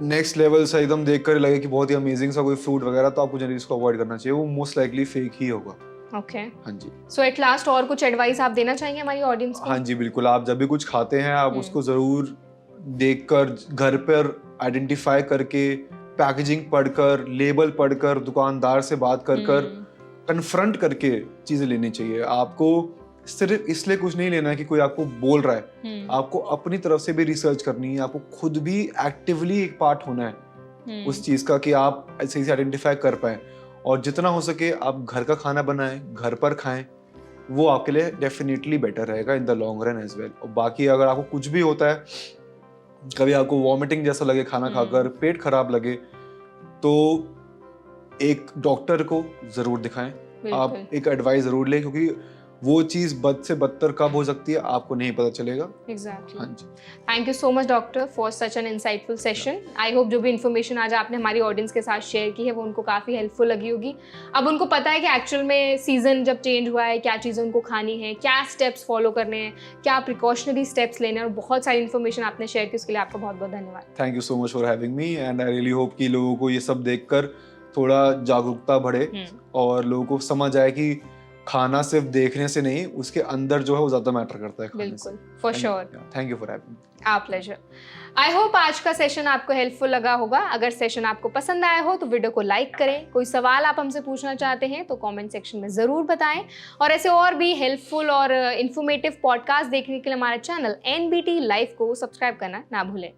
नेक्स्ट लेवल सा एकदम देखकर लगे कि बहुत ही अमेजिंग सा कोई फ्रूट वगैरह, तो आपको जनरली इसको अवॉइड करना चाहिए, वो मोस्ट लाइकली फेक ही होगा। ओके। हाँ जी, सो एट लास्ट और कुछ एडवाइस आप देना चाहेंगे हमारी ऑडियंस को? हाँ जी बिल्कुल। आप जब भी कुछ खाते हैं आप उसको जरूर देखकर, घर पर आइडेंटिफाई करके, पैकेजिंग पढ़कर, लेबल पढ़कर, दुकानदार से बात कर कन्फ्रंट करके चीजें लेनी चाहिए। आपको सिर्फ इसलिए कुछ नहीं लेना है कि कोई आपको बोल रहा है, आपको अपनी तरफ से भी रिसर्च करनी है, आपको खुद भी एक्टिवली एक पार्ट होना है उस चीज का कि आप सही से आइडेंटिफाई कर पाए। और जितना हो सके आप घर का खाना बनाएं, घर पर खाएं, वो आपके लिए डेफिनेटली बेटर रहेगा in the long run as well. और बाकी अगर आपको कुछ भी होता है, कभी आपको वॉमिटिंग जैसा लगे खाना खाकर, पेट खराब लगे, तो एक डॉक्टर को जरूर दिखाएं। आप एक एडवाइस जरूर लें, क्योंकि वो चीज बद से बदतर कब हो सकती है आपको नहीं पता चलेगा। एग्जैक्टली। हाँ जी, thank you so much doctor for such an insightful session. I hope जो भी इन्फॉर्मेशन आज आपने हमारी ऑडियंस के साथ शेयर की है वो उनको काफ़ी हेल्पफुल लगी होगी। अब उनको पता है कि एक्चुअल में सीजन जब चेंज हुआ है, क्या चीज़ें उनको खानी है, क्या स्टेप्स फॉलो करने हैं, क्या प्रिकॉशनरी स्टेप्स लेने हैं, और बहुत सारी इन्फॉर्मेशन आपने शेयर की, उसके लिए आपका बहुत बहुत धन्यवाद। Thank you so much for having me, and I really hope कि लोगों को ये सब देखकर थोड़ा जागरूकता बढ़े और लोगों को समझ आए कि खाना सिर्फ देखने से नहीं, उसके अंदर जो है वो ज्यादा मैटर करता है खाने से। बिल्कुल, for sure. Thank you for having. Our pleasure. I hope आज का सेशन आपको हेल्पफुल लगा होगा। अगर सेशन आपको पसंद आया हो तो वीडियो को लाइक करें। कोई सवाल आप हमसे पूछना चाहते हैं तो कमेंट सेक्शन में ज़रूर बताएं। और ऐसे और भी हेल्पफुल और इन्फॉर्मेटिव पॉडकास्ट देखने के लिए हमारे चैनल NBT लाइव को सब्सक्राइब करना ना भूलें।